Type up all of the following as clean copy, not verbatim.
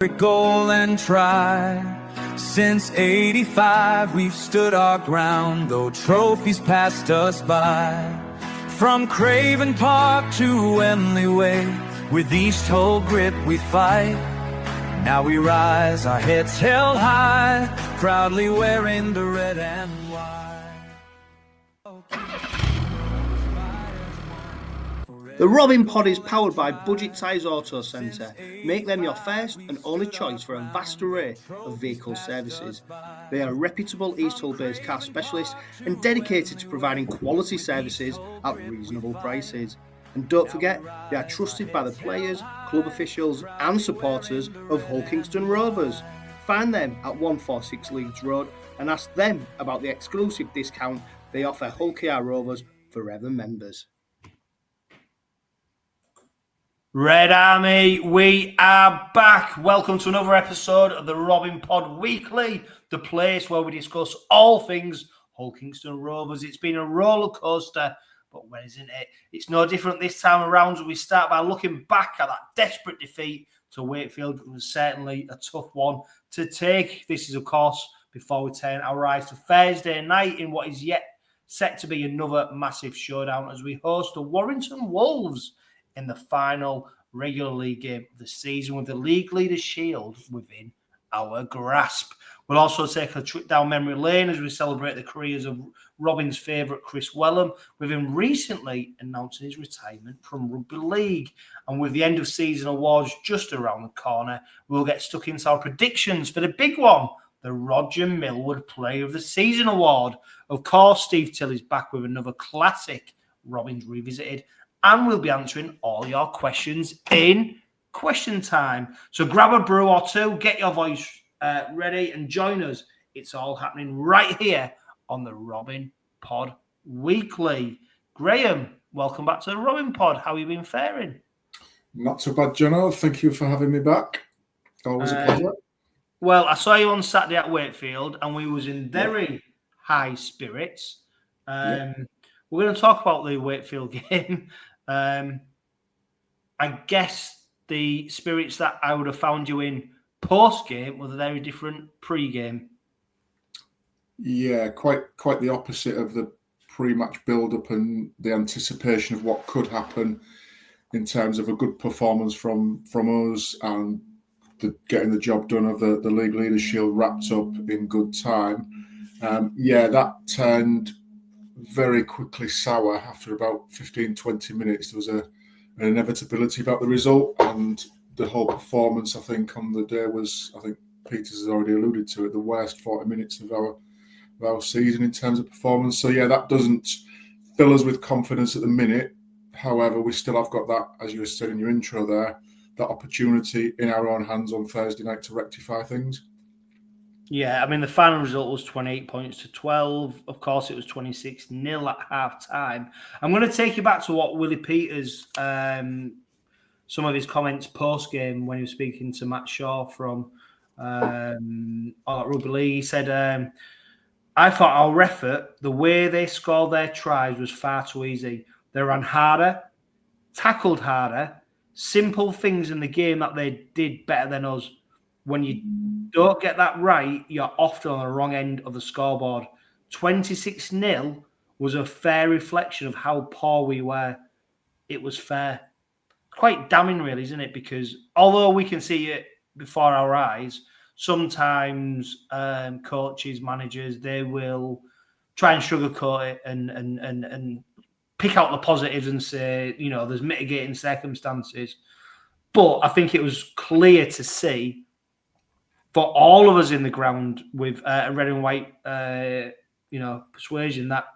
Goal and try. Since '85 we've stood our ground, though trophies passed us by. From Craven Park to Wembley Way, with each toe grip we fight. Now we rise, our heads held high, proudly wearing the red and white. The Robin Pod is powered by Budget Tyres Auto Centre. Make them your first and only choice for a vast array of vehicle services. They are reputable East Hull-based car specialists and dedicated to providing quality services at reasonable prices. And don't forget, they are trusted by the players, club officials and supporters of Hull Kingston Rovers. Find them at 146 Leeds Road and ask them about the exclusive discount they offer Hull KR Rovers Forever members. Red Army, we are back. Welcome to another episode of the Robin Pod Weekly, the place where we discuss all things Hull Kingston Rovers. It's been a roller coaster, but when isn't it? It's no different this time around. So we start by looking back at that desperate defeat to Wakefield. It was certainly a tough one to take. This is, of course, before we turn our eyes to Thursday night in what is yet set to be another massive showdown as we host the Warrington Wolves in the final regular league game of the season with the league leader's shield within our grasp. We'll also take a trip down memory lane as we celebrate the careers of Robin's favourite Kris Welham, with him recently announcing his retirement from rugby league. And with the end of season awards just around the corner, we'll get stuck into our predictions for the big one, the Roger Millward Player of the Season award. Of course, Steve Till is back with another classic Robins Revisited, and we'll be answering all your questions in question time. So grab a brew or two, get your voice ready and join us. It's all happening right here on the Robin Pod Weekly. Graham, welcome back to the Robin Pod. How have you been faring? Not so bad, Jono. Thank you for having me back. Always a pleasure. Well, I saw you on Saturday at Wakefield and we was in very high spirits. We're going to talk about the Wakefield game. I guess the spirits that I would have found you in post-game were very different pre-game. Yeah, quite the opposite of the pre-match build-up and the anticipation of what could happen in terms of a good performance from us and getting the job done of the League Leaders Shield wrapped up in good time. That turned very quickly sour after about 15-20 minutes. There was an inevitability about the result, and the whole performance, I think, on the day was, I think Peters has already alluded to it, the worst 40 minutes of our season in terms of performance. So that doesn't fill us with confidence at the minute. However, we still have got that, as you said in your intro there, that opportunity in our own hands on Thursday night to rectify things. Yeah, I mean, the final result was 28 points to 12. Of course, it was 26-0 at half-time. I'm going to take you back to what Willie Peters, some of his comments post-game when he was speaking to Matt Shaw from Rugby League. He said, I thought our effort, the way they scored their tries was far too easy. They ran harder, tackled harder, simple things in the game that they did better than us. When you don't get that right, you're often on the wrong end of the scoreboard. 26-0 was a fair reflection of how poor we were. It was fair. Quite damning, really, isn't it? Because although we can see it before our eyes, sometimes coaches, managers, they will try and sugarcoat it and pick out the positives and say, there's mitigating circumstances. But I think it was clear to see for all of us in the ground with a red and white, persuasion that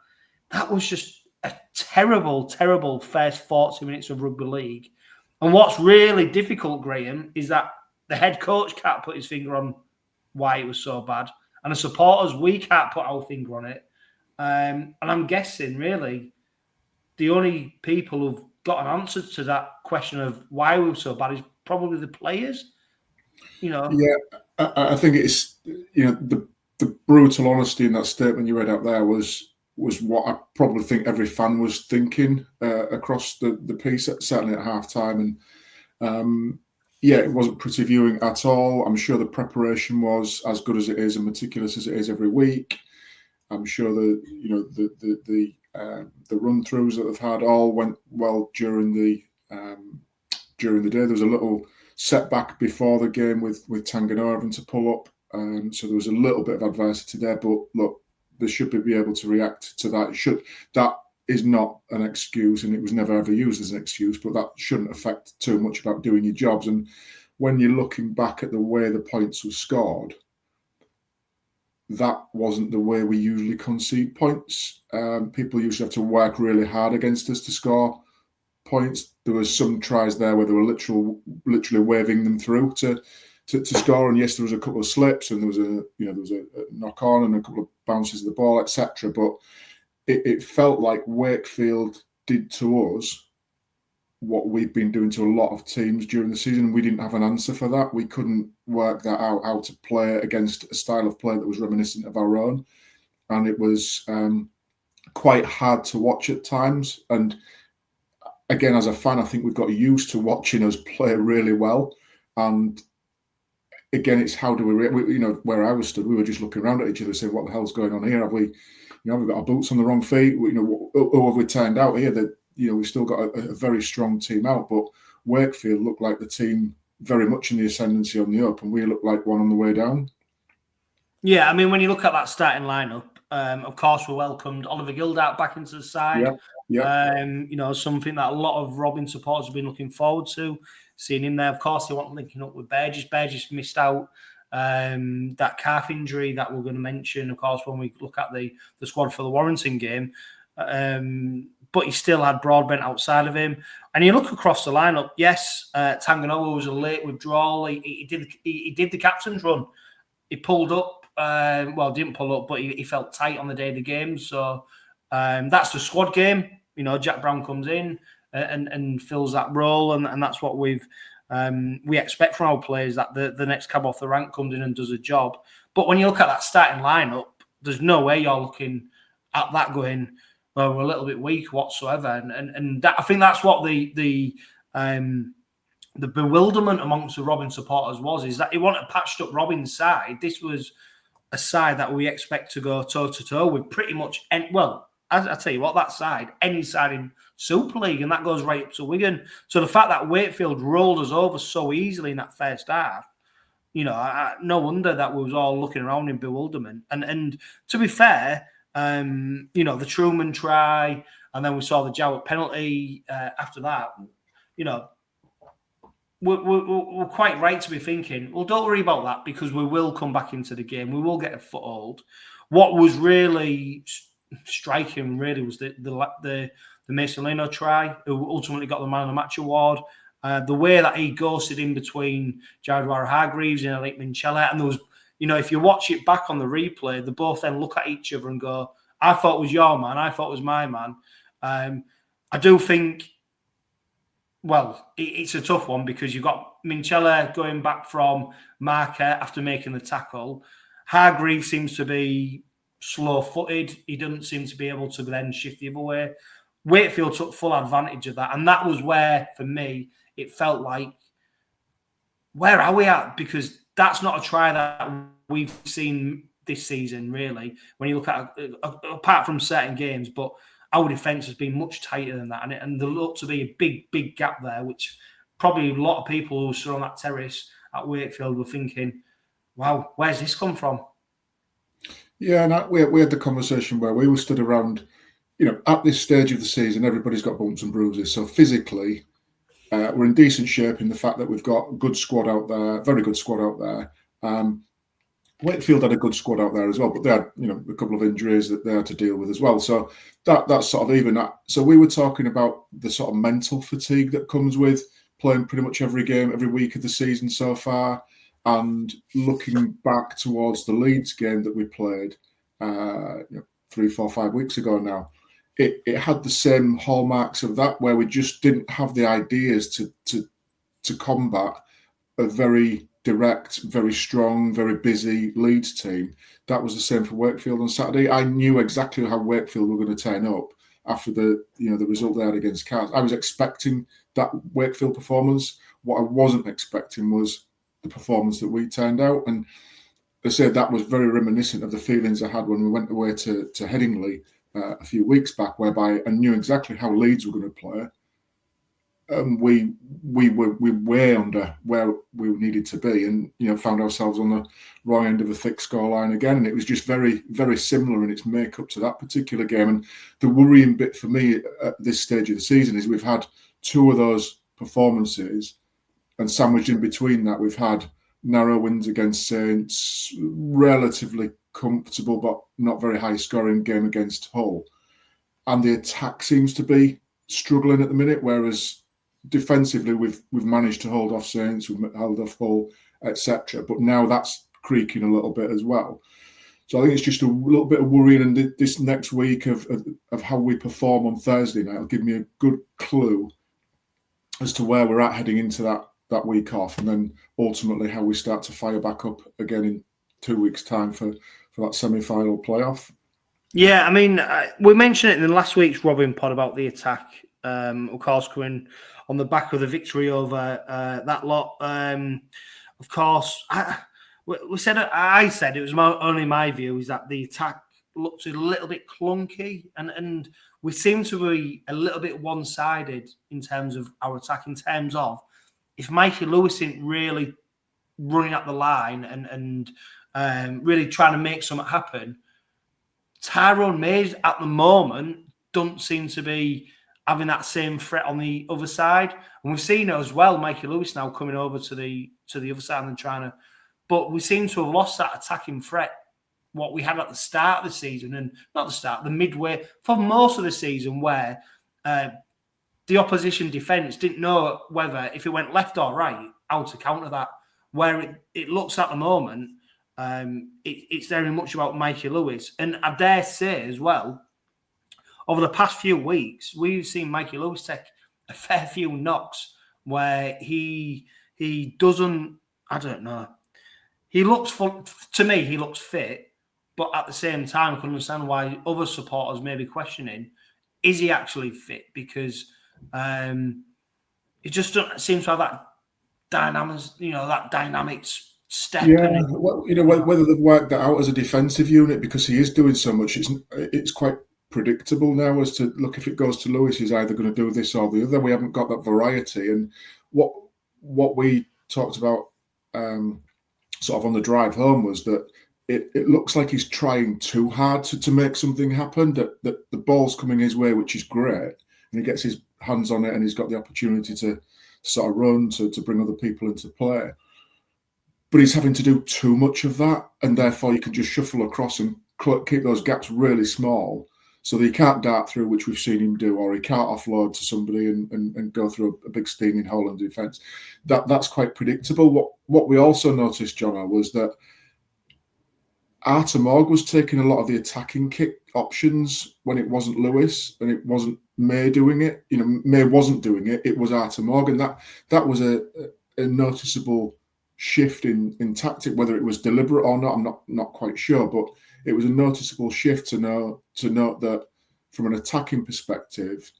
was just a terrible, terrible first 40 minutes of rugby league. And what's really difficult, Graham, is that the head coach can't put his finger on why it was so bad. And the supporters, we can't put our finger on it. And I'm guessing, really, the only people who've got an answer to that question of why we were so bad is probably the players. Yeah, I think it's, the brutal honesty in that statement you read out there was what I probably think every fan was thinking across the piece, certainly at half time. And Yeah, it wasn't pretty viewing at all. I'm sure the preparation was as good as it is and meticulous as it is every week. I'm sure the run throughs that they've had all went well during the day. There was a little setback before the game with 𝗪𝗂𝗏𝗧 having to pull up, so there was a little bit of adversity there. But look, they should be able to react to that. That is not an excuse, and it was never ever used as an excuse. But that shouldn't affect too much about doing your jobs. And when you're looking back at the way the points were scored, that wasn't the way we usually concede points. People usually have to work really hard against us to score points. There was some tries there where they were literally waving them through to score. And yes, there was a couple of slips, and there was a knock on and a couple of bounces of the ball, etc. But it felt like Wakefield did to us what we've been doing to a lot of teams during the season. We didn't have an answer for that. We couldn't work that out, how to play against a style of play that was reminiscent of our own. And it was quite hard to watch at times. And again, as a fan, I think we've got used to watching us play really well. And again, it's how do we where I was stood, we were just looking around at each other saying, what the hell's going on here? Have we, we've got our boots on the wrong feet? Who have we turned out here? That, we've still got a very strong team out, but Wakefield looked like the team very much in the ascendancy on the up, and we looked like one on the way down. Yeah, I mean, when you look at that starting lineup, of course, we welcomed Oliver Gildart back into the side. Yeah. Something that a lot of Robin supporters have been looking forward to, seeing him there. Of course, they want linking up with 𝗵𝗔. 𝗵𝗔's missed out that calf injury that we're going to mention, of course, when we look at the squad for the Warrington game. But he still had Broadbent outside of him. And you look across the lineup, yes, 𝗪𝗂𝗏𝗧 was a late withdrawal. He did the captain's run. He pulled up. Didn't pull up, but he felt tight on the day of the game. So that's the squad game. Jack Brown comes in and fills that role, and that's what we expect from our players, that the next cab off the rank comes in and does a job. But when you look at that starting lineup, there's no way you're looking at that going, well, we're a little bit weak whatsoever. And that, I think that's what the bewilderment amongst the Robin supporters is that he wanted a patched up Robin side. This was a side that we expect to go toe-to-toe with pretty much, I tell you what, that side, any side in Super League, and that goes right up to Wigan. So the fact that Wakefield rolled us over so easily in that first half, no wonder that we was all looking around in bewilderment. And to be fair, the Truman try, and then we saw the Jowett penalty after that. We're quite right to be thinking, well, don't worry about that, because we will come back into the game. We will get a foothold. What was really striking, was the Mason Leno try, who ultimately got the Man of the Match award. The way that he ghosted in between Jared Warner-Hargreaves and Alec Minchella, and there was, if you watch it back on the replay, they both then look at each other and go, I thought it was your man, I thought it was my man. I do think, it's a tough one, because you've got Minchella going back from marker after making the tackle. Hargreaves seems to be slow-footed. He doesn't seem to be able to then shift the other way. Wakefield took full advantage of that, and that was where, for me, it felt like, where are we at? Because that's not a try that we've seen this season, really, when you look at, apart from certain games, but our defence has been much tighter than that, and there looked to be a big, big gap there, which probably a lot of people who stood on that terrace at Wakefield were thinking, wow, where's this come from? Yeah, and we had the conversation where we were stood around, at this stage of the season, everybody's got bumps and bruises. So physically, we're in decent shape in the fact that we've got a good squad out there, very good squad out there. Wakefield had a good squad out there as well, but they had, a couple of injuries that they had to deal with as well. So that's sort of even that. So we were talking about the sort of mental fatigue that comes with playing pretty much every game, every week of the season so far. And looking back towards the Leeds game that we played 3, 4, 5 weeks ago now, it had the same hallmarks of that, where we just didn't have the ideas to combat a very direct, very strong, very busy Leeds team. That was the same for Wakefield on Saturday. I knew exactly how Wakefield were going to turn up after the result they had against Cars. I was expecting that Wakefield performance. What I wasn't expecting was the performance that we turned out. And I said that was very reminiscent of the feelings I had when we went away to Headingley a few weeks back, whereby I knew exactly how Leeds were going to play. We were way under where we needed to be, and found ourselves on the wrong end of a thick scoreline again. And it was just very, very similar in its makeup to that particular game. And the worrying bit for me at this stage of the season is we've had two of those performances, and sandwiched in between that, we've had narrow wins against Saints, relatively comfortable but not very high scoring game against Hull, and the attack seems to be struggling at the minute, whereas defensively we've managed to hold off Saints, we've held off Hull, etc. But now that's creaking a little bit as well. So I think it's just a little bit of worrying, and this next week of how we perform on Thursday night will give me a good clue as to where we're at heading into that week off, and then ultimately how we start to fire back up again in 2 weeks' time for that semi-final playoff. Yeah, I mean, we mentioned it in last week's Robin pod about the attack, of course, coming on the back of the victory over that lot. Of course, I said it was only my view is that the attack looked a little bit clunky, and we seem to be a little bit one-sided in terms of our attack, in terms of if Mikey Lewis isn't really running up the line and really trying to make something happen, Tyrone Mays at the moment don't seem to be having that same threat on the other side. And we've seen it as well, Mikey Lewis now coming over to the other side and trying to... But we seem to have lost that attacking threat, what we had at the start of the season, and not the start, the midway, for most of the season, where the opposition defence didn't know whether, if it went left or right, how to counter that. Where it looks at the moment, it's very much about Mikey Lewis. And I dare say as well, over the past few weeks, we've seen Mikey Lewis take a fair few knocks where he doesn't, I don't know. He looks, to me, he looks fit, but at the same time, I can understand why other supporters may be questioning, is he actually fit? Because it just doesn't seem to have that dynamic step. Yeah, well, whether they've worked that out as a defensive unit, because he is doing so much, it's quite predictable now as to, look, if it goes to Lewis, he's either going to do this or the other. We haven't got that variety. And what we talked about sort of on the drive home was that it looks like he's trying too hard to make something happen, that the ball's coming his way, which is great, and he gets his hands on it and he's got the opportunity to sort of run, to bring other people into play. But he's having to do too much of that, and therefore you can just shuffle across and keep those gaps really small so that he can't dart through, which we've seen him do, or he can't offload to somebody and go through a big steaming hole in defence. That's quite predictable. What we also noticed, Jono, was that 𝗬𝗲𝗏 was taking a lot of the attacking kick options when it wasn't Lewis and it wasn't May doing it. May wasn't doing it. It was 𝗬𝗏, and that was a noticeable shift in tactic. Whether it was deliberate or not, I'm not quite sure, but it was a noticeable shift to note that from an attacking perspective,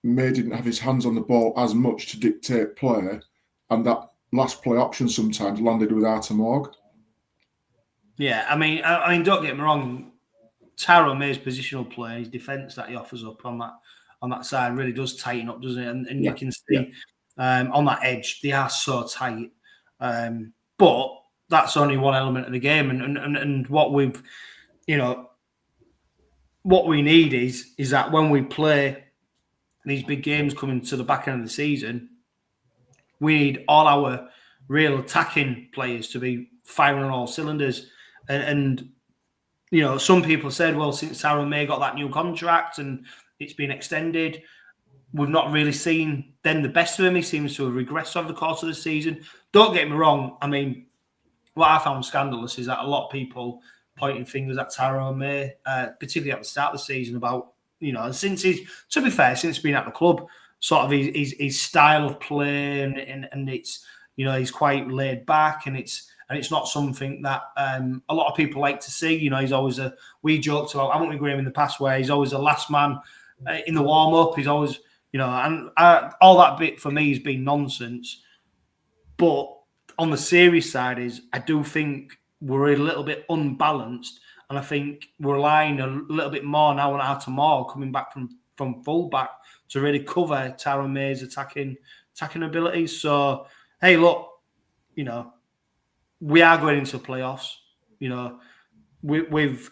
May didn't have his hands on the ball as much to dictate play, and that last play option sometimes landed with 𝗬𝗏𝗏. Yeah, I mean, don't get me wrong. Tyrone May's positional play, his defence that he offers up on that side really does tighten up, doesn't it? And you can see on that edge, they are so tight. But that's only one element of the game, and what we've, what we need is that when we play these big games coming to the back end of the season, we need all our real attacking players to be firing on all cylinders. And some people said, well, since Tyrone May got that new contract and it's been extended, we've not really seen then the best of him. He seems to have regressed over the course of the season. Don't get me wrong. I mean, what I found scandalous is that a lot of people pointing fingers at Tyrone May, particularly at the start of the season, about, since he's been at the club, sort of his style of play and it's, he's quite laid back and it's not something that a lot of people like to see. He's always we joked about, haven't we, Graham, in the past, where he's always the last man in the warm-up. He's always, and all that bit for me has been nonsense. But on the serious side I do think we're a little bit unbalanced, and I think we're relying a little bit more now on 𝗕𝘂𝗧 coming back from fullback to really cover Tyrone May's attacking abilities. So, hey, look, we are going into playoffs.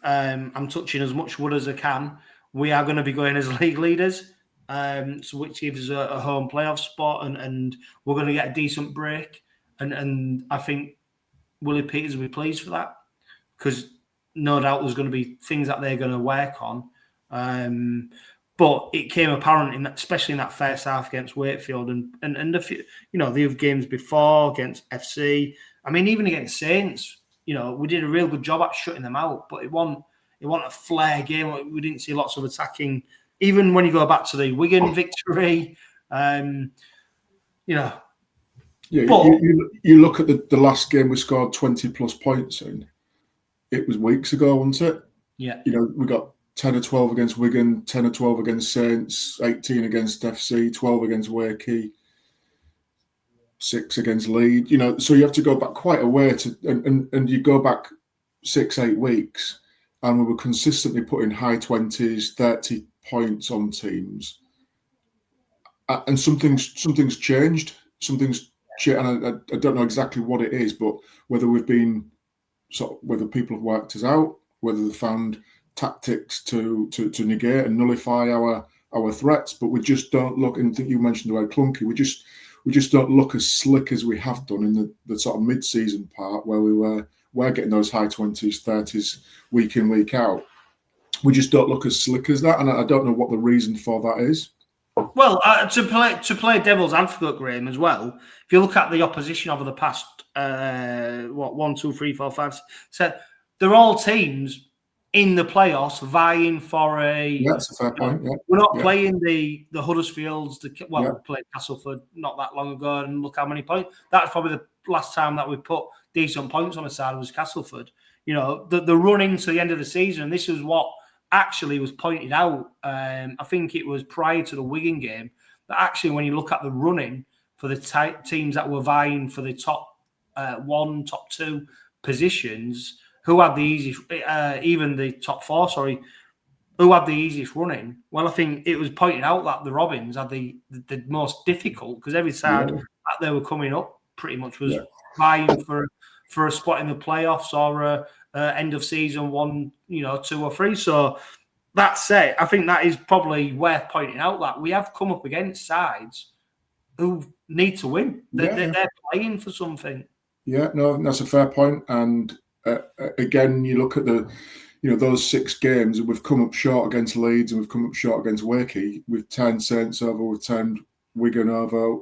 I'm touching as much wood as I can. We are going to be going as league leaders, so which gives us a home playoff spot, and we're going to get a decent break. And I think Willie Peters will be pleased for that, because no doubt there's going to be things that they're going to work on. But it came apparent, especially in that first half against Wakefield and a few, the other games before against FC. I mean, even against Saints, we did a real good job at shutting them out. But it wasn't a flare game. We didn't see lots of attacking. Even when you go back to the Wigan victory, Yeah, but you look at the last game we scored 20+ points in. It was weeks ago, wasn't it? Yeah. We got 10 or 12 against Wigan, 10 or 12 against Saints, 18 against FC, 12 against Wakey, 6 against Leeds. So you have to go back quite a way and you go back 6-8 weeks, and we were consistently putting high 20s, 30 points on teams. And something's changed. And I don't know exactly what it is, but whether whether people have worked us out, whether they've found tactics to negate and nullify our threats, but we just don't look. And I think you mentioned about clunky. We just don't look as slick as we have done in the sort of mid-season part, where we're getting those high 20s, 30s week in, week out. We just don't look as slick as that, and I don't know what the reason for that is. Well, to play devil's advocate, Graham, as well. If you look at the opposition over the past 1, 2, 3, 4, 5, so they're all teams in the playoffs vying for a. Yeah, that's a fair point. Yeah. We're not playing the Huddersfields. We played Castleford not that long ago, and look how many points. That's probably the last time that we put decent points on the side was Castleford. The run into the end of the season. This is what actually was pointed out. I think it was prior to the Wigan game that actually, when you look at the running for the teams that were vying for the top 1, top 2 positions, who had the easiest, even the top 4, who had the easiest running? Well, I think it was pointed out that the Robins had the most difficult, because every side that they were coming up pretty much was vying for a spot in the playoffs or end of season 1, 2 or 3. So that said, I think that is probably worth pointing out that we have come up against sides who need to win. They're playing for something. Yeah, no, that's a fair point. And again, you look at those 6 games, and we've come up short against Leeds and we've come up short against Wakey. We've turned Saints over, we've turned Wigan over.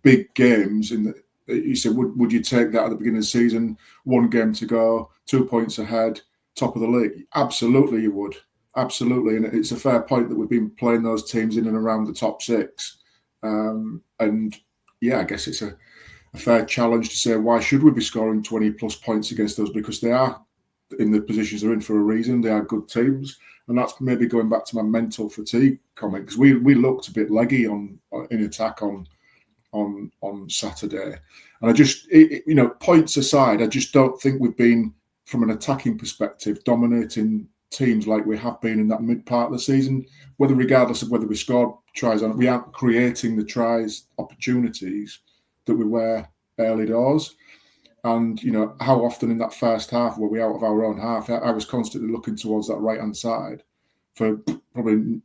Big games in the. You said, would you take that at the beginning of the season? 1 game to go, 2 points ahead, top of the league? Absolutely, you would. Absolutely, and it's a fair point that we've been playing those teams in and around the top 6. And yeah, I guess it's a fair challenge to say, why should we be scoring 20+ points against those? Because they are in the positions they're in for a reason. They are good teams, and that's maybe going back to my mental fatigue comment, because we looked a bit leggy in attack on Saturday. And I just, points aside, I just don't think we've been, from an attacking perspective, dominating teams like we have been in that mid part of the season. Regardless of whether we scored tries on it, we aren't creating the tries, opportunities that we were early doors. And, how often in that first half were we out of our own half? I was constantly looking towards that right-hand side for probably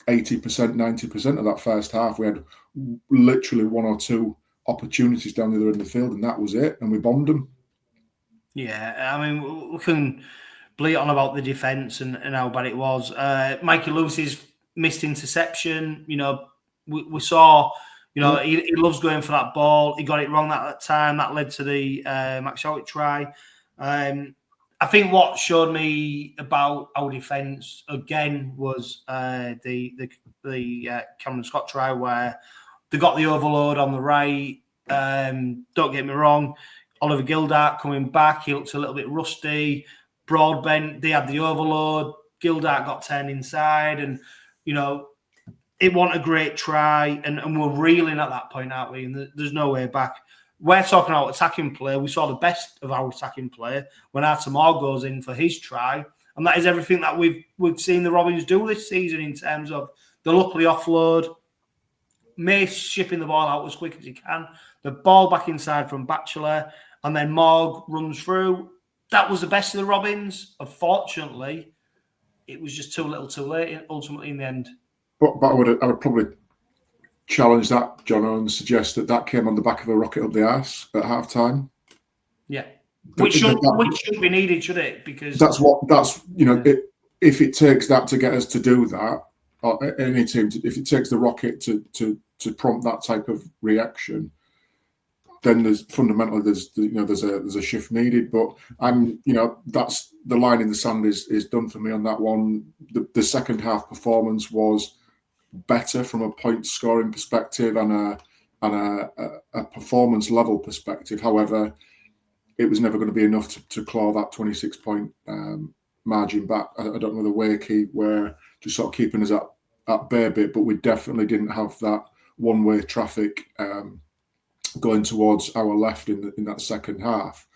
80%, 90% of that first half. We had literally 1 or 2 opportunities down the other end of the field, and that was it, and we bombed them. Yeah, I mean, we can bleat on about the defence and how bad it was. Mikey Lewis's missed interception, we saw, he loves going for that ball. He got it wrong that time. That led to the Max Showett try. I think what showed me about our defence again was the Cameron Scott try, where they got the overload on the right. Don't get me wrong, Oliver Gildart coming back, he looks a little bit rusty. Broadbent, they had the overload. Gildart got turned inside, and it wasn't a great try, and we're reeling at that point, aren't we? And there's no way back. We're talking about attacking play. We saw the best of our attacking play when 𝗬𝗂𝗧 goes in for his try, and that is everything that we've seen the Robins do this season in terms of the luckily offload, Mace shipping the ball out as quick as he can, the ball back inside from 𝗵𝗂𝗧, and then Morg runs through. That was the best of the Robins. Unfortunately, it was just too little, too late. Ultimately, in the end. But I would probably challenge that, John, and suggest that came on the back of a rocket up the arse at half time. Yeah, which shouldn't be needed, should it? Because if it takes that to get us to do that, or any team, if it takes the rocket to prompt that type of reaction, then there's a shift needed. But that's the line in the sand is done for me on that one. The second half performance was better from a point scoring perspective and a performance level perspective. However, it was never going to be enough to claw that 26 point margin back. I don't know whether 𝗀𝗂𝗃𝗃 were just sort of keeping us at bay a bit, but we definitely didn't have that one-way traffic going towards our left in that second half.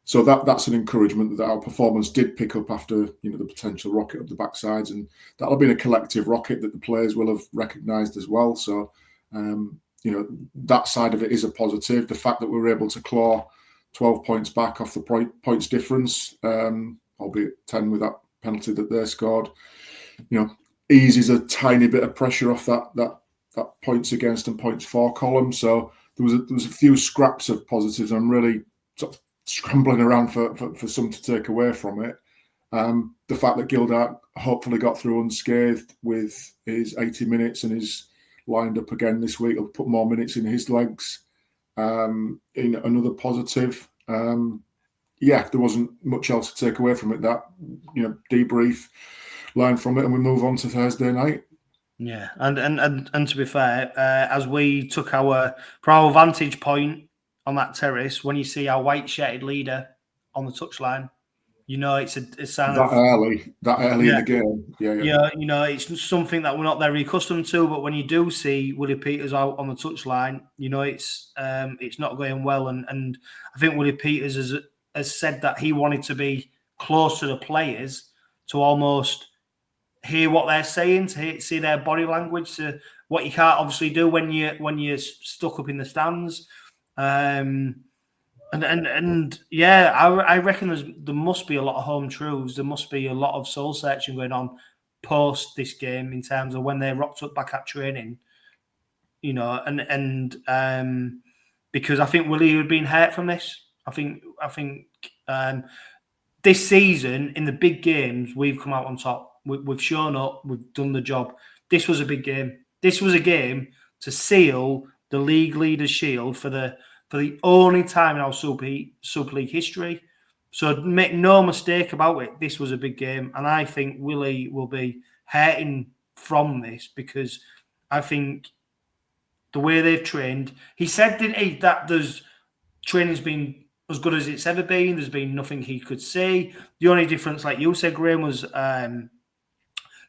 So that's an encouragement that our performance did pick up after the potential rocket up the backsides, and that'll have been a collective rocket that the players will have recognised as well. So that side of it is a positive. The fact that we were able to claw 12 points back off the points difference, albeit 10 with that penalty that they scored, eases a tiny bit of pressure off that points against and points for column. So there was a few scraps of positives. I'm really sort of scrambling around for some to take away from it. The fact that Gildart hopefully got through unscathed with his 80 minutes and is lined up again this week. He'll put more minutes in his legs. In another positive. There wasn't much else to take away from it. That debrief, learn from it, and we move on to Thursday night. Yeah, and to be fair, as we took our vantage point on that terrace, when you see our white-shirted leader on the touchline, it's a sign that early in the game. Yeah. It's something that we're not very accustomed to. But when you do see Willie Peters out on the touchline, it's not going well. And I think Willie Peters has said that he wanted to be close to the players to almost hear what they're saying, to see their body language, to what you can't obviously do when you're stuck up in the stands. I reckon there must be a lot of home truths. There must be a lot of soul searching going on post this game in terms of when they rocked up back at training, because I think Willie had been hurt from this. I think this season in the big games we've come out on top. We've shown up. We've done the job. This was a big game. This was a game to seal the league leaders' shield for the only time in our Super League history. So make no mistake about it, this was a big game. And I think Willie will be hurting from this because I think the way they've trained, he said, didn't he, that training's been as good as it's ever been. There's been nothing he could see. The only difference, like you said, Graham, was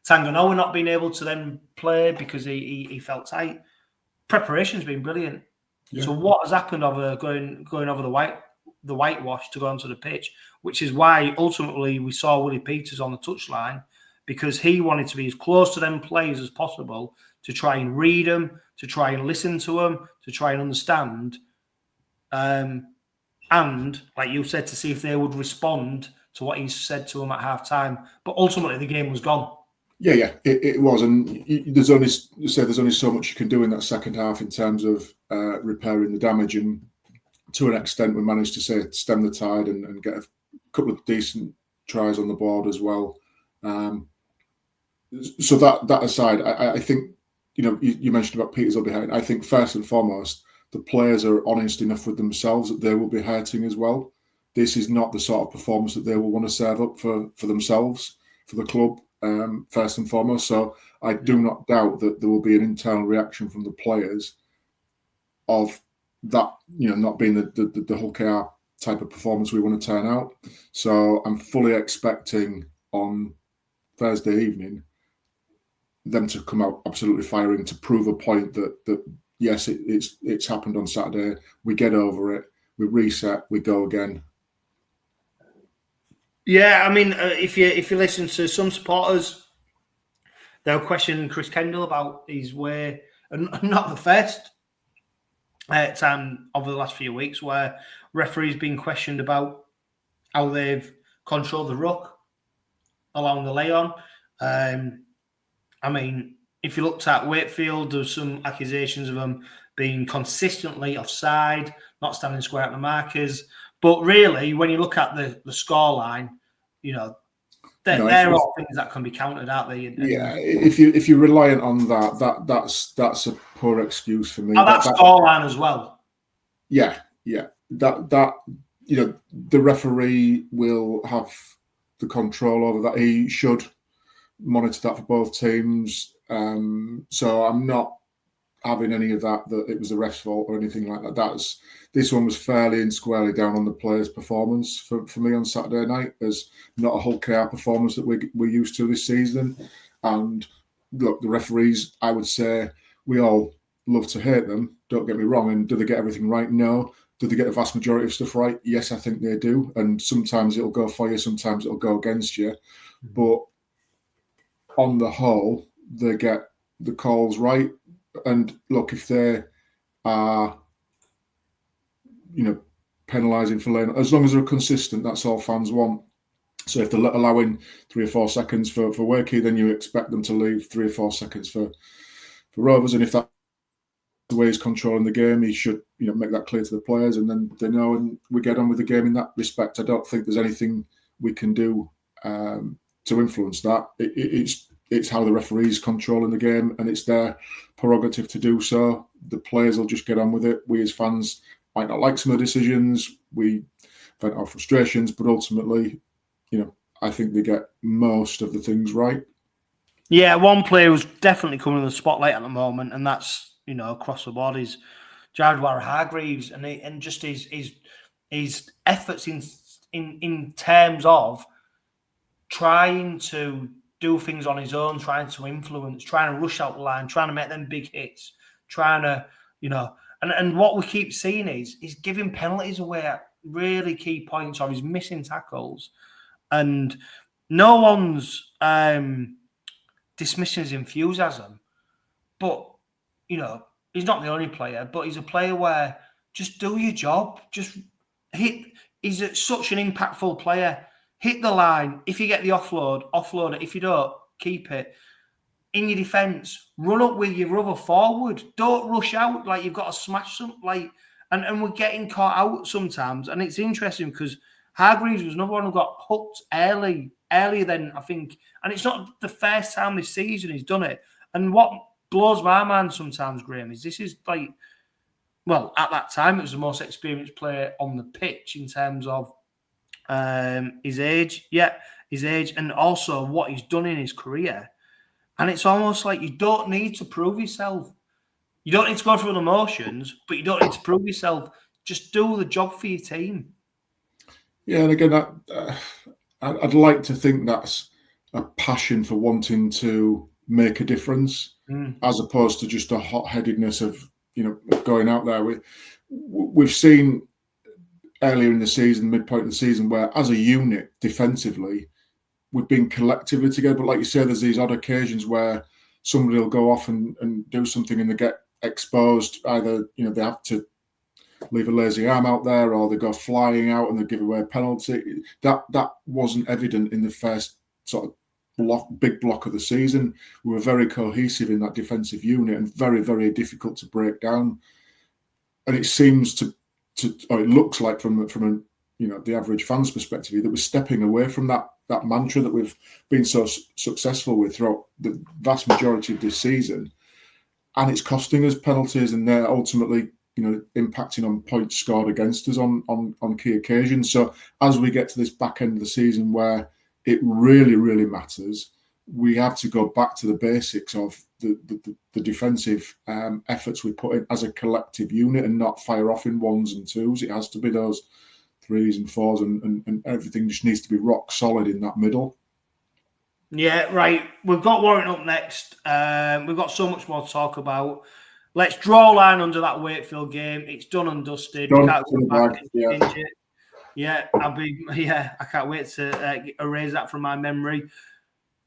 Tanganoa not being able to then play because he felt tight. Preparation's been brilliant. Yeah. So what has happened over going over the whitewash to go onto the pitch, which is why ultimately we saw Willie Peters on the touchline, because he wanted to be as close to them players as possible to try and read them, to try and listen to them, to try and understand, and like you said, to see if they would respond to what he said to them at half time. But ultimately the game was gone. Yeah, it was, and there's only so much you can do in that second half in terms of repairing the damage, and to an extent we managed to stem the tide and get a couple of decent tries on the board as well. So that aside, I think you mentioned about Peters will be hurting. I think first and foremost the players are honest enough with themselves that they will be hurting as well. This is not the sort of performance that they will want to serve up for themselves, for the club. First and foremost, so I do not doubt that there will be an internal reaction from the players of that, not being the Hull KR type of performance we want to turn out. So I'm fully expecting on Thursday evening them to come out absolutely firing to prove a point that yes, it's happened on Saturday. We get over it. We reset. We go again. Yeah, I mean, if you listen to some supporters, they'll question Chris Kendall about his way, and not the first time over the last few weeks where referees been questioned about how they've controlled the ruck along the lay-on. I mean, if you looked at Wakefield, there's some accusations of them being consistently offside, not standing square at the markers. But really, when you look at the scoreline, you know, they're all things that can be countered, aren't they? Yeah, if you're reliant on that's a poor excuse for me. Oh, that scoreline as well. Yeah. That you know, the referee will have the control over that. He should monitor that for both teams. So I'm not having any of that it was the ref's fault or anything like that. This one was fairly and squarely down on the players' performance for me on Saturday night. There's not a 𝗀𝗂𝗃𝗧𝗏 performance that we're used to this season. And look, the referees, I would say we all love to hate them, don't get me wrong. And do they get everything right? No. Do they get the vast majority of stuff right? Yes, I think they do. And sometimes it'll go for you, sometimes it'll go against you. But on the whole, they get the calls right. And look, if they are, penalising for laying, as long as they're consistent, that's all fans want. So if they're allowing 3 or 4 seconds for Wakey, then you expect them to leave 3 or 4 seconds for Rovers. And if that's the way he's controlling the game, he should, make that clear to the players, and then they know, and we get on with the game in that respect. I don't think there's anything we can do to influence that. It's how the referee's controlling the game, and it's their prerogative to do so. The players will just get on with it. We as fans might not like some of the decisions. We vent our frustrations, but ultimately, I think they get most of the things right. Yeah, one player who's definitely coming in the spotlight at the moment, and that's, across the board, is 𝗪𝗏 and just his efforts in terms of trying to do things on his own, trying to influence, trying to rush out the line, trying to make them big hits, trying to, and what we keep seeing is he's giving penalties away at really key points, or he's missing tackles, and no one's dismissing his enthusiasm, but he's not the only player, but he's a player where just do your job, just hit. He's such an impactful player. Hit the line. If you get the offload it. If you don't, keep it. In your defence, run up with your other forward. Don't rush out like you've got to smash something. And we're getting caught out sometimes. And it's interesting because Hargreaves was another one who got hooked earlier than I think. And it's not the first time this season he's done it. And what blows my mind sometimes, Graham, is this is at that time, it was the most experienced player on the pitch in terms of his age, and also what he's done in his career. And it's almost like you don't need to prove yourself. You don't need to go through the motions, but you don't need to prove yourself. Just do the job for your team. Yeah, and again, I'd like to think that's a passion for wanting to make a difference, as opposed to just a hot-headedness of going out there. We've seen earlier in the season, midpoint of the season, where as a unit defensively, we've been collectively together. But like you say, there's these odd occasions where somebody will go off and do something and they get exposed. Either, they have to leave a lazy arm out there, or they go flying out and they give away a penalty. That wasn't evident in the first sort of big block of the season. We were very cohesive in that defensive unit and very, very difficult to break down. And it seems or it looks like from the average fan's perspective, that we're stepping away from that mantra that we've been so successful with throughout the vast majority of this season, and it's costing us penalties, and they're ultimately impacting on points scored against us on key occasions. So as we get to this back end of the season where it really, really matters, we have to go back to the basics of the defensive efforts we put in as a collective unit, and not fire off in 1s and 2s. It has to be those 3s and 4s, and everything just needs to be rock solid in that middle. Yeah, right. We've got Warrington up next. We've got so much more to talk about. Let's draw a line under that Wakefield game. It's done and dusted. We can't go back and change it. Yeah, I can't wait to erase that from my memory.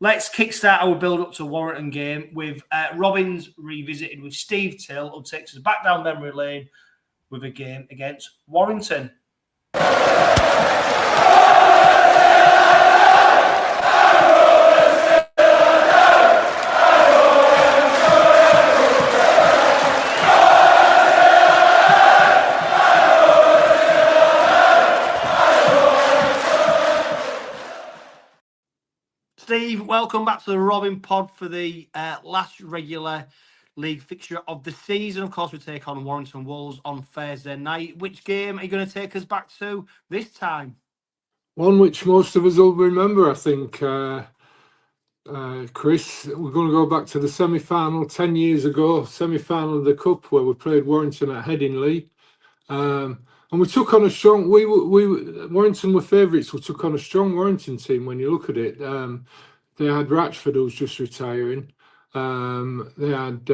Let's kickstart our build up to Warrington game with Robins revisited with Steve Till, who takes us back down memory lane with a game against Warrington. Steve, welcome back to the Robin Pod for the last regular league fixture of the season. Of course, we take on Warrington Wolves on Thursday night. Which game are you going to take us back to this time? One which most of us will remember, I think, Chris. We're going to go back to the semi-final 10 years ago, semi-final of the Cup, where we played Warrington at Headingley. And we took on a strong. Warrington were favourites. We took on a strong Warrington team. When you look at it, they had Ratchford, who was just retiring. They had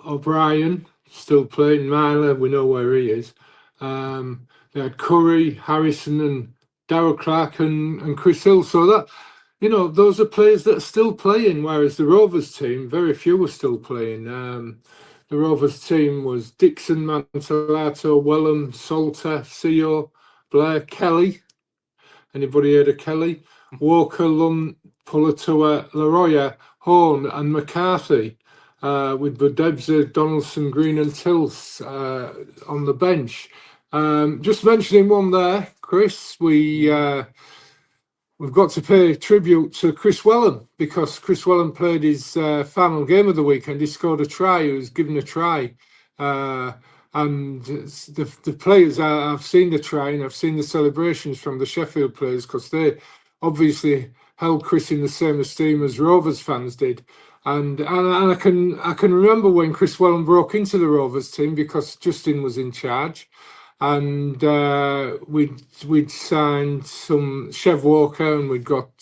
O'Brien still playing. Myler, we know where he is. They had Curry, Harrison, and Darrell Clark, and Chris Hill. So that, those are players that are still playing. Whereas the Rovers team, very few were still playing. The Rovers team was Dixon, Mantellato, Welham, Salter, Seo, Blair, Kelly. Anybody heard of Kelly? Walker, Lund, Pulatua, Laroya, Horn, and McCarthy, with 𝗲𝗏𝗄𝗃, Donaldson, Green, and Tills on the bench. Just mentioning one there, Chris, we've got to pay tribute to Kris Welham, because Kris Welham played his final game of the weekend. He scored a try. He was given a try. And the players, I've seen the try and I've seen the celebrations from the Sheffield players, because they obviously held Kris in the same esteem as Rovers fans did. And I can remember when Kris Welham broke into the Rovers team, because Justin was in charge. And we'd signed some 𝗕𝗏𝗂𝗀𝗃, and we'd got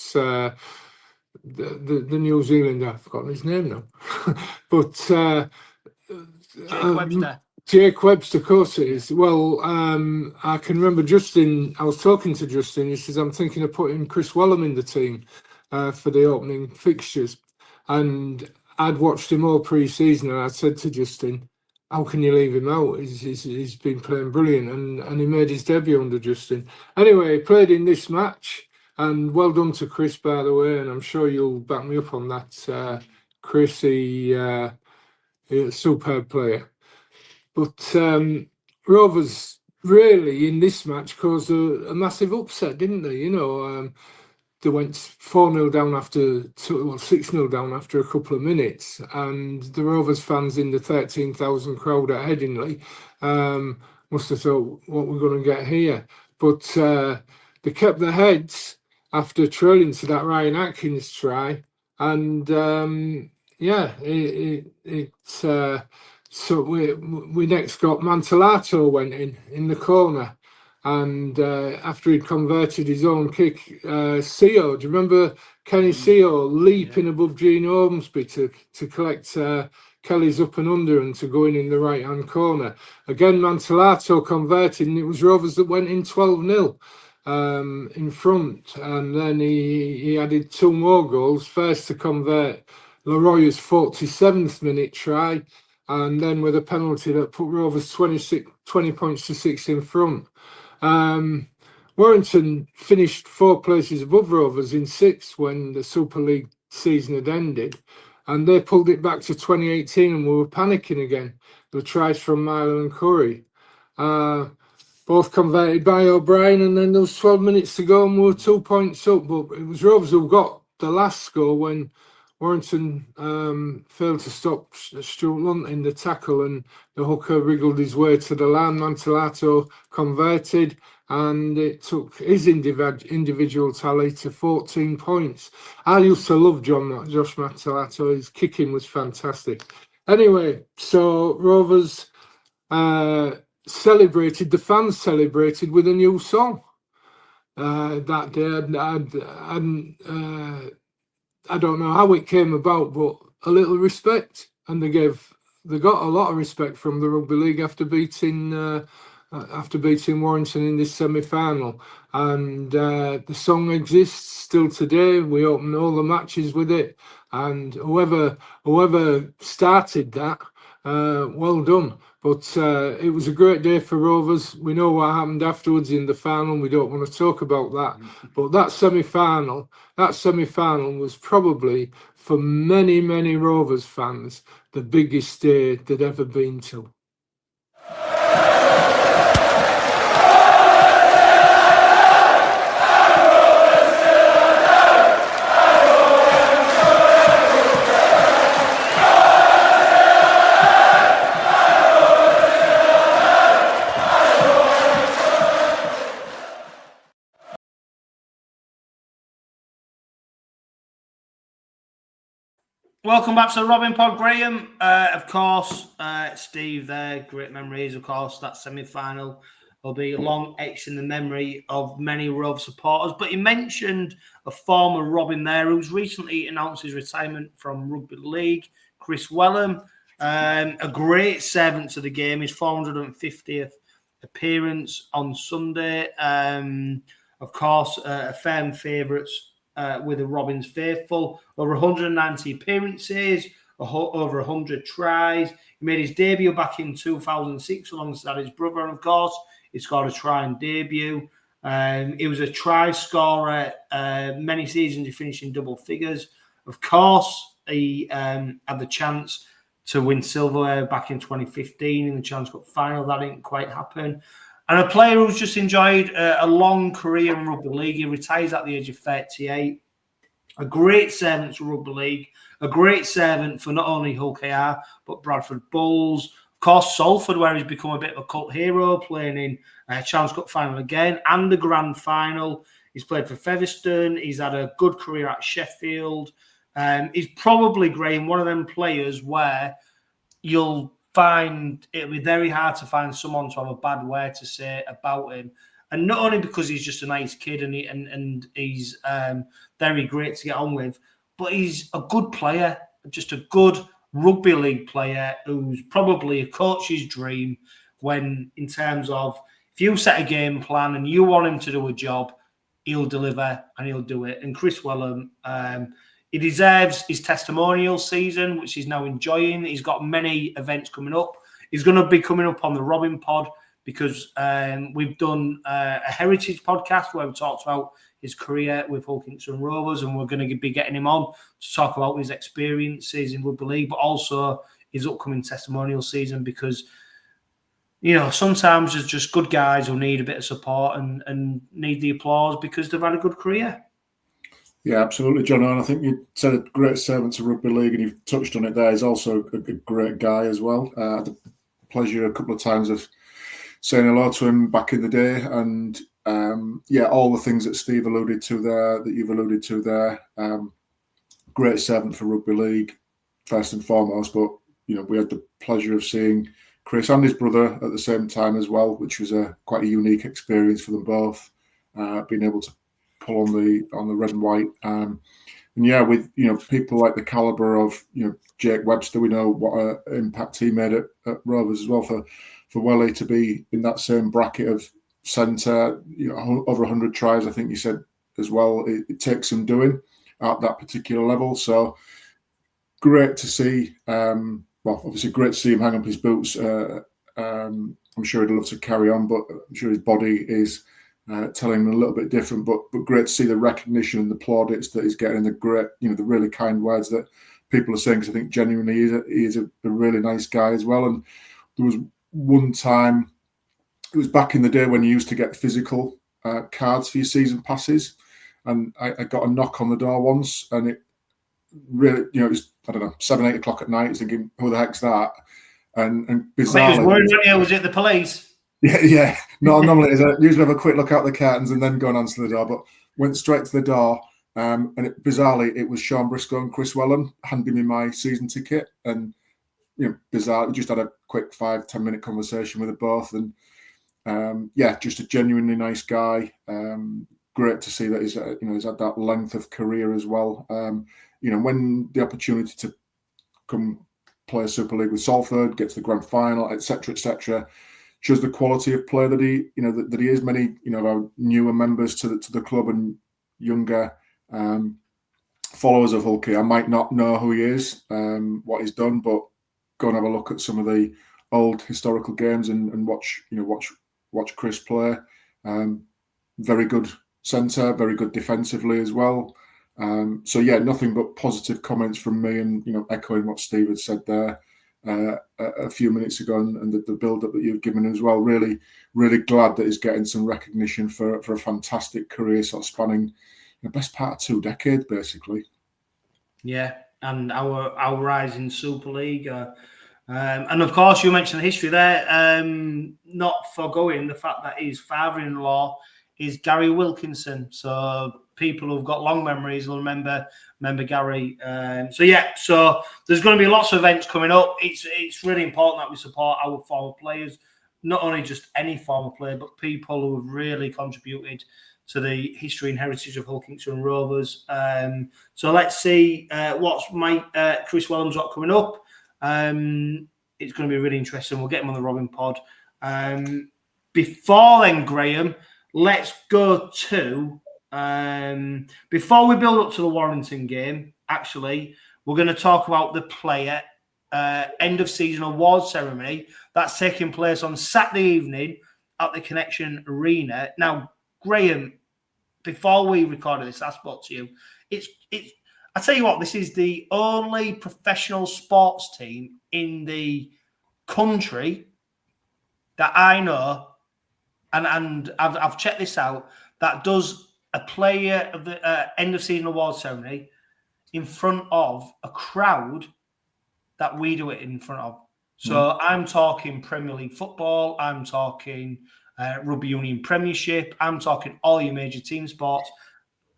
the New Zealander. I've forgotten his name now, but Jake Webster, of course it is. Well, I can remember Justin. I was talking to Justin. He says, "I'm thinking of putting Kris Welham in the team for the opening fixtures," and I'd watched him all pre-season, and I said to Justin, "How can you leave him out? He's been playing brilliant," and he made his debut under Justin. Anyway, he played in this match, and well done to Kris, by the way, and I'm sure you'll back me up on that, Kris. He's a superb player. But Rovers really in this match caused a massive upset, didn't they? They went 4-0 down after 6-0 down after a couple of minutes, and the Rovers fans in the 13,000 crowd at Headingley must have thought, what we're going to get here. But they kept their heads after trailing to that Ryan Atkins try, and so we next got Mantellato went in the corner. And after he'd converted his own kick, Seo, do you remember Kenny Seo leaping above Gene Ormsby to collect Kelly's up and under and to go in the right-hand corner? Again, Mantellato converted, and it was Rovers that went in 12-0 in front. And then he added two more goals, first to convert Laroya's 47th minute try, and then with a penalty that put Rovers 20 points to 6 in front. Warrington finished 4 places above Rovers in 6th when the Super League season had ended, and they pulled it back to 2018, and we were panicking again. There were tries from Myler and Curry, both converted by O'Brien, and then there was 12 minutes to go and we were 2 points up. But it was Rovers who got the last score when Warrington failed to stop Stuart Lunt in the tackle, and the hooker wriggled his way to the line. Mantellato converted, and it took his individual tally to 14 points. I used to love Josh Mantellato. His kicking was fantastic. Anyway, so Rovers celebrated, the fans celebrated with a new song that day. I don't know how it came about, but a little respect, and they got a lot of respect from the rugby league after beating Warrington in this semi-final. And the song exists still today. We open all the matches with it, and whoever started that, well done. But it was a great day for Rovers. We know what happened afterwards in the final. We don't want to talk about that. But that semi-final was probably, for many, many Rovers fans, the biggest day they'd ever been to. Welcome back to the Robin Pod, Graham. Of course, Steve there, great memories. Of course, that semi-final will be long etched in the memory of many Rove supporters. But he mentioned a former Robin there who's recently announced his retirement from rugby league, Kris Welham. A great servant to the game, his 450th appearance on Sunday. Of course, a fan favourite with the Robins faithful, over 190 appearances, over 100 tries. He made his debut back in 2006 alongside his brother, and of course, he scored a try in debut. He was a try scorer many seasons. He finished in double figures. Of course, he had the chance to win silverware back in 2015 in the Challenge Cup final. That didn't quite happen. And a player who's just enjoyed a long career in rugby league. He retires at the age of 38. A great servant to rugby league. A great servant for not only 𝗀𝗂𝗃𝗃 but Bradford Bulls. Of course, Salford, where he's become a bit of a cult hero, playing in Challenge Cup final again and the grand final. He's played for Featherstone. He's had a good career at Sheffield. He's probably, Graham, one of them players where you'll find it'll be very hard to find someone to have a bad word to say about him, and not only because he's just a nice kid and he's very great to get on with, but he's a good player, just a good rugby league player who's probably a coach's dream. When in terms of if you set a game plan and you want him to do a job, he'll deliver and he'll do it. And Kris Welham, he deserves his testimonial season, which he's now enjoying. He's got many events coming up. He's going to be coming up on the Robin Pod because we've done a heritage podcast where we talked about his career with Hull Kingston Rovers, and we're going to be getting him on to talk about his experiences in rugby league, but also his upcoming testimonial season because, you know, sometimes there's just good guys who need a bit of support and need the applause because they've had a good career. Yeah, absolutely, John. And I think you said a great servant to rugby league, and you've touched on it there. He's also a great guy as well. I had the pleasure a couple of times of saying hello to him back in the day. And yeah, all the things that Steve alluded to there, that you've alluded to there. Great servant for rugby league, first and foremost. But, you know, we had the pleasure of seeing Kris and his brother at the same time as well, which was quite a unique experience for them both, being able to pull on the red and white, and yeah, with, you know, people like the caliber of, you know, Jake Webster, we know what an impact he made at Rovers as well. For Welly to be in that same bracket of centre, you know, over 100 tries, I think you said as well. It takes some doing at that particular level. So great to see. Well, obviously great to see him hang up his boots. I'm sure he'd love to carry on, but I'm sure his body is telling him a little bit different, but great to see the recognition and the plaudits that he's getting, the great, you know, the really kind words that people are saying, because I think genuinely he is a really nice guy as well. And there was one time, it was back in the day when you used to get physical cards for your season passes, and I got a knock on the door once, and it really, you know, it was, I don't know, 7, 8 o'clock at night. I was thinking, who the heck's that? And bizarrely, I was worried, when was it the police? Yeah. No, normally I usually have a quick look out the curtains and then go and answer the door, but went straight to the door. And bizarrely, it was Sean Briscoe and Kris Welham handing me my season ticket. And, you know, bizarre, we just had a quick 5-10 minute conversation with them both. And yeah, just a genuinely nice guy. great to see that he's he's had that length of career as well. When the opportunity to come play Super League with Salford, get to the grand final, etc., shows the quality of player that he is. Many of our newer members to the club and younger followers of Hull I might not know who he is, what he's done, but go and have a look at some of the old historical games and watch Kris play. Very good centre, very good defensively as well. So yeah, nothing but positive comments from me, and echoing what Steve had said there a few minutes ago, and the build-up that you've given as well. Really, really glad that he's getting some recognition for a fantastic career, sort of spanning the best part of 2 decades, basically. Yeah, and our rise in Super League. And of course, you mentioned the history there, not forgoing the fact that his father-in-law is Gary Wilkinson. So people who've got long memories will remember Gary. So there's going to be lots of events coming up. It's really important that we support our former players, not only just any former player, but people who have really contributed to the history and heritage of Hull Kingston Rovers. So let's see what's Kris Welham's got coming up. It's going to be really interesting. We'll get him on the Robin Pod. Before then, Graham, let's go to before we build up to the Warrington game. Actually, we're going to talk about the player end of season award ceremony that's taking place on Saturday evening at the Connection Arena. Now, Graham, before we recorded this, I spoke to you. I tell you what, this is the only professional sports team in the country that I know, and I've checked this out, that does a player of the end of season award ceremony in front of a crowd that we do it in front of. So I'm talking Premier League football, I'm talking Rugby Union Premiership, I'm talking all your major team sports.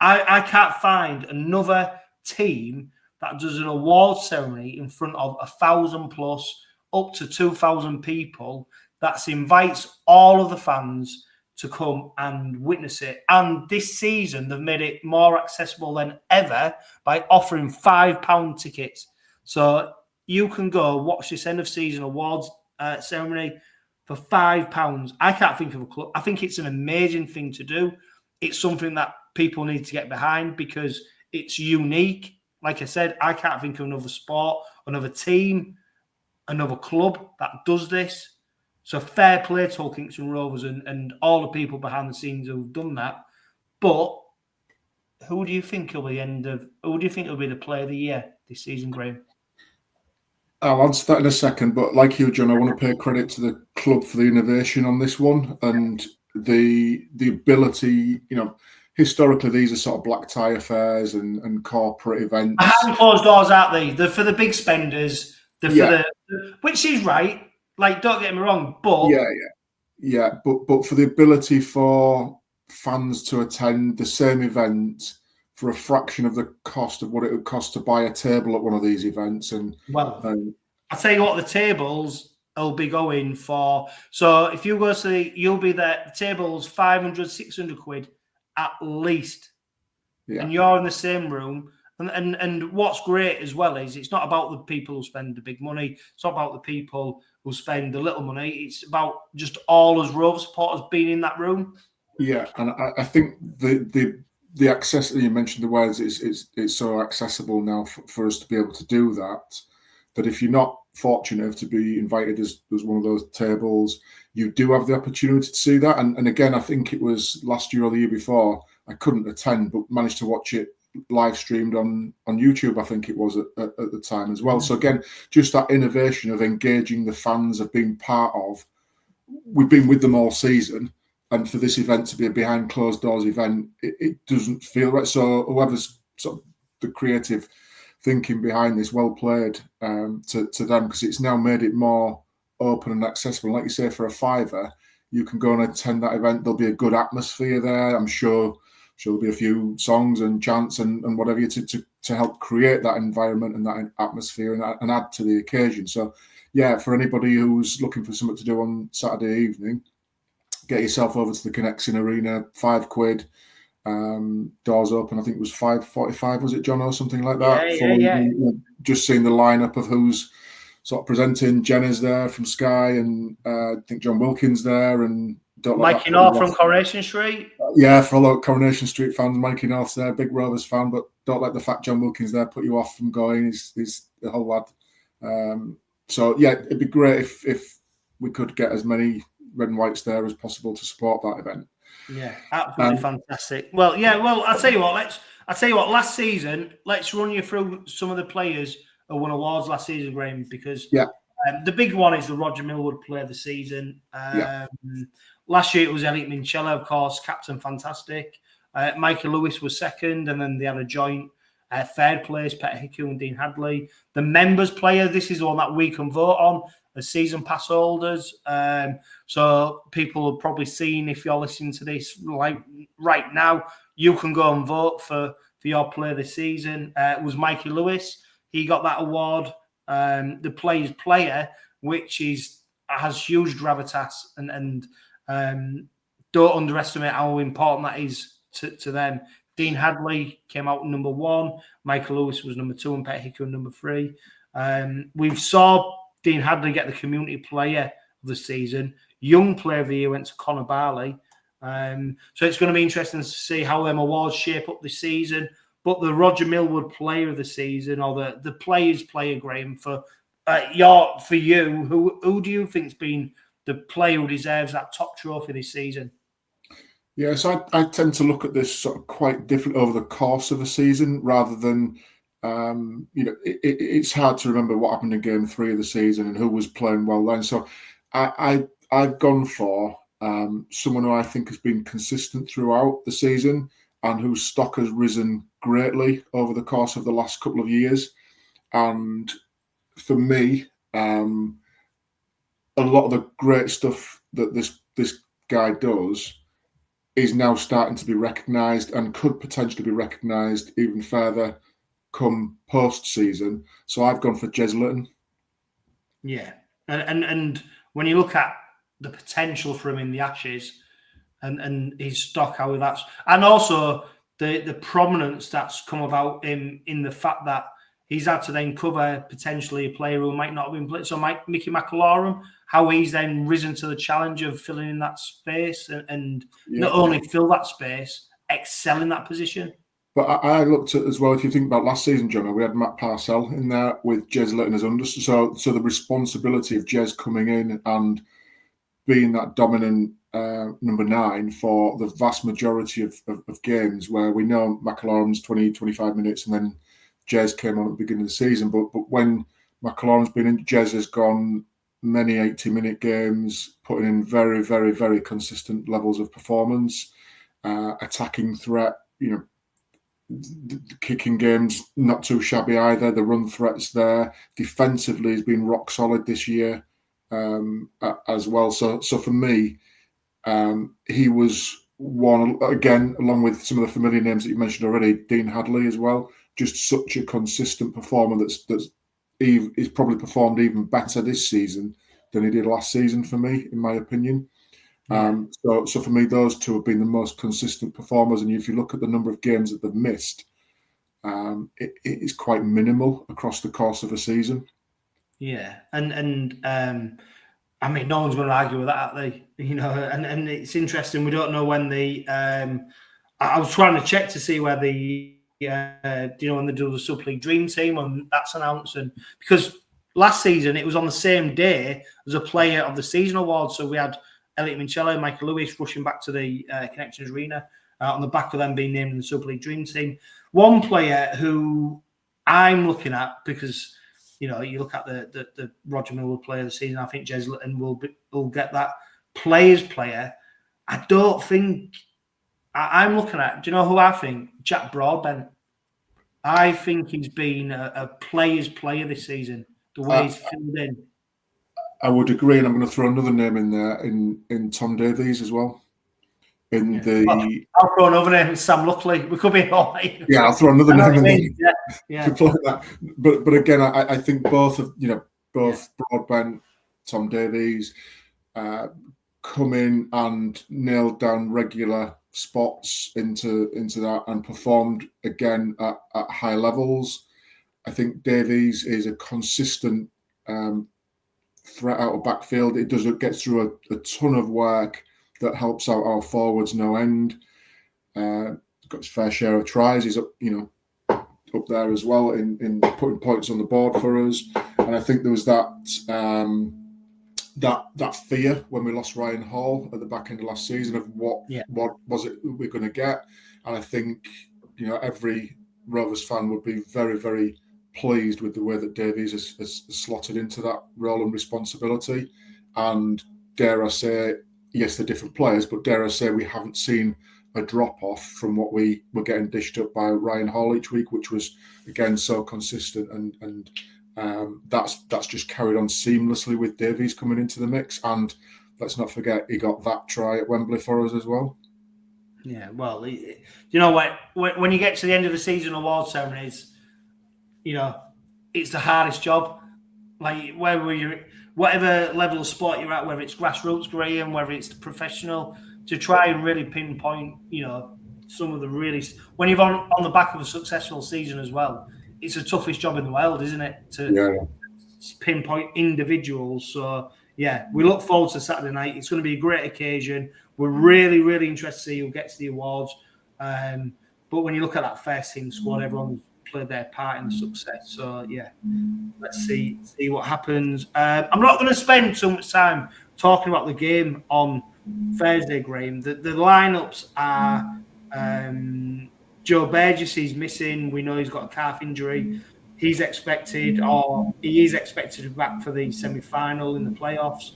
I can't find another team that does an award ceremony in front of 1,000 plus up to 2,000 people that invites all of the fans to come and witness it. And this season, they've made it more accessible than ever by offering £5 tickets. So you can go watch this end of season awards ceremony for £5. I can't think of a club. I think it's an amazing thing to do. It's something that people need to get behind because it's unique. Like I said, I can't think of another sport, another team, another club that does this. So fair play to Hull Kingston Rovers and all the people behind the scenes who've done that. But who do you think will be the player of the year this season, Graham? I'll answer that in a second, but like you, John, I want to pay credit to the club for the innovation on this one and the ability, historically, these are sort of black tie affairs and corporate events. Behind closed doors, aren't they? They're for the big spenders. Which is right. Like, don't get me wrong, but but for the ability for fans to attend the same event for a fraction of the cost of what it would cost to buy a table at one of these events, I tell you what, the tables will be going for. So if you go you'll be there. The tables 500, 600 quid at least, and you're in the same room. And what's great as well is it's not about the people who spend the big money. It's not about the people who spend the little money. It's about just all us Rover supporters being in that room. Yeah, and I think the access that you mentioned, the words, it's so accessible now for us to be able to do that. That if you're not fortunate enough to be invited as one of those tables, you do have the opportunity to see that. And again, I think it was last year or the year before, I couldn't attend, but managed to watch it live streamed on YouTube, I think it was at the time as well. So again, just that innovation of engaging the fans, of being part of, we've been with them all season, and for this event to be a behind closed doors event, it doesn't feel right. So whoever's sort of the creative thinking behind this, well played to them, because it's now made it more open and accessible. Like you say, for a £5, you can go and attend that event. There'll be a good atmosphere there. I'm sure there'll be a few songs and chants and whatever to help create that environment and that atmosphere and add to the occasion. So, yeah, for anybody who's looking for something to do on Saturday evening, get yourself over to the Connection Arena, £5. doors open. I think it was 5:45, was it, John, or something like that? Yeah. Just seeing the lineup of who's sort of presenting. Jenna's there from Sky, and I think John Wilkins there, and Mikey North from Coronation Street. Yeah, for a lot of Coronation Street fans, Mikey North's there, big Rovers fan, but don't let the fact John Wilkins there put you off from going. He's the whole lad. So yeah, it'd be great if we could get as many red and whites there as possible to support that event. Yeah, absolutely fantastic. Well, I'll tell you what. Last season, let's run you through some of the players who won awards last season, Graham, because the big one is the Roger Millwood Player of the Season. Last year it was 𝗕𝘂𝗱𝗏𝗀𝗀, of course, Captain Fantastic. Michael Lewis was second, and then they had a joint third place, 𝗬𝗂𝗀𝗀𝗏 and Dean Hadley. The members player, this is the one that we can vote on as season pass holders. So people have probably seen, if you're listening to this like right now, you can go and vote for your player of the season. It was Mikey Lewis. He got that award. The player's player, which has huge gravitas, and don't underestimate how important that is to them. Dean Hadley came out number 1. Michael Lewis was number 2, and 𝗬𝗂𝗀𝗀𝗏 number 3. We saw Dean Hadley get the Community Player of the Season. Young Player of the Year went to Conor Barley. So it's going to be interesting to see how them awards shape up this season. But the Roger Millwood Player of the Season, or the Players Player, Graham, for you, who do you think's been the player who deserves that top trophy this season? Yeah, so I tend to look at this sort of quite different over the course of a season, rather than it's hard to remember what happened in Game 3 of the season and who was playing well then. So I've gone for someone who I think has been consistent throughout the season and whose stock has risen greatly over the course of the last couple of years. And for me, a lot of the great stuff that this guy does is now starting to be recognised, and could potentially be recognised even further come post-season. So I've gone for 𝗀𝗏𝗏𝗏. Yeah, and when you look at the potential for him in the Ashes and his stock, how that's, and also the prominence that's come about in the fact that he's had to then cover potentially a player who might not have been played. So Mickey McIlaurin, how he's then risen to the challenge of filling in that space and not only fill that space, excel in that position. But I looked at as well, if you think about last season, John, we had Matt Parcell in there with 𝗀𝗏𝗏𝗏 as under. So the responsibility of Jez coming in and being that dominant number 9 for the vast majority of games, where we know McIlaurin's 20-25 minutes, and then Jez came on at the beginning of the season. But when McIlaurin's been in, Jez has gone many 80-minute games, putting in very, very, very consistent levels of performance, attacking threat, the kicking game's not too shabby either. The run threat's there. Defensively, he's been rock solid this year as well. So for me, he was one, again, along with some of the familiar names that you mentioned already, Dean Hadley as well. Just such a consistent performer he's probably performed even better this season than he did last season, for me, in my opinion. So for me, those two have been the most consistent performers. And if you look at the number of games that they've missed, it is quite minimal across the course of a season. Yeah, and I mean, no one's going to argue with that, are they? And it's interesting. We don't know when I was trying to check to see where when they do the Super League Dream Team, when that's announced, and because last season it was on the same day as a Player of the Season award, so we had 𝗕𝗂𝗏𝗏𝗏𝗏, Michael Lewis rushing back to the Connections Arena on the back of them being named in the Super League Dream Team. One player who I'm looking at, because you look at the Roger Millwood Player of the Season, I think 𝗀𝗏𝗏𝗏𝗏 will get that Players Player. I don't think I'm looking at. Do you know who I think? Jack Broadbent. I think he's been a Players Player this season. The way he's filled in. I would agree, and I'm going to throw another name in there in Tom Davies as well. I'll throw another name, Sam Luckley. We could be all right. Yeah, I'll throw another name in there. Yeah. But again, I think both Broadbent, Tom Davies, come in and nailed down regular spots into that and performed again at high levels. I think Davies is a consistent threat out of backfield. It gets through a ton of work that helps out our forwards no end. Got his fair share of tries. He's up there as well in putting points on the board for us. And I think there was that fear when we lost Ryan Hall at the back end of last season of what was it we're going to get. And I think every Rovers fan would be very, very pleased with the way that Davies has slotted into that role and responsibility. And dare I say, yes, they're different players, but dare I say we haven't seen a drop-off from what we were getting dished up by Ryan Hall each week, which was, again, so consistent. And that's just carried on seamlessly with Davies coming into the mix. And let's not forget, he got that try at Wembley for us as well. Yeah, well, you know what? When you get to the end of the season award ceremonies, it's the hardest job. Like, whatever level of sport you're at, whether it's grassroots, Graham, whether it's the professional, to try and really pinpoint, some of the really, when you're on the back of a successful season as well, it's the toughest job in the world, isn't it? To pinpoint individuals. So yeah, we look forward to Saturday night. It's going to be a great occasion. We're really, really interested to see who gets the awards. But when you look at that first team squad, everyone's played their part in the success. So yeah, let's see what happens. I'm not going to spend so much time talking about the game on Thursday, Graham. The lineups are Joe Burgess is missing. We know he's got a calf injury. He is expected to be back for the semi-final in the playoffs.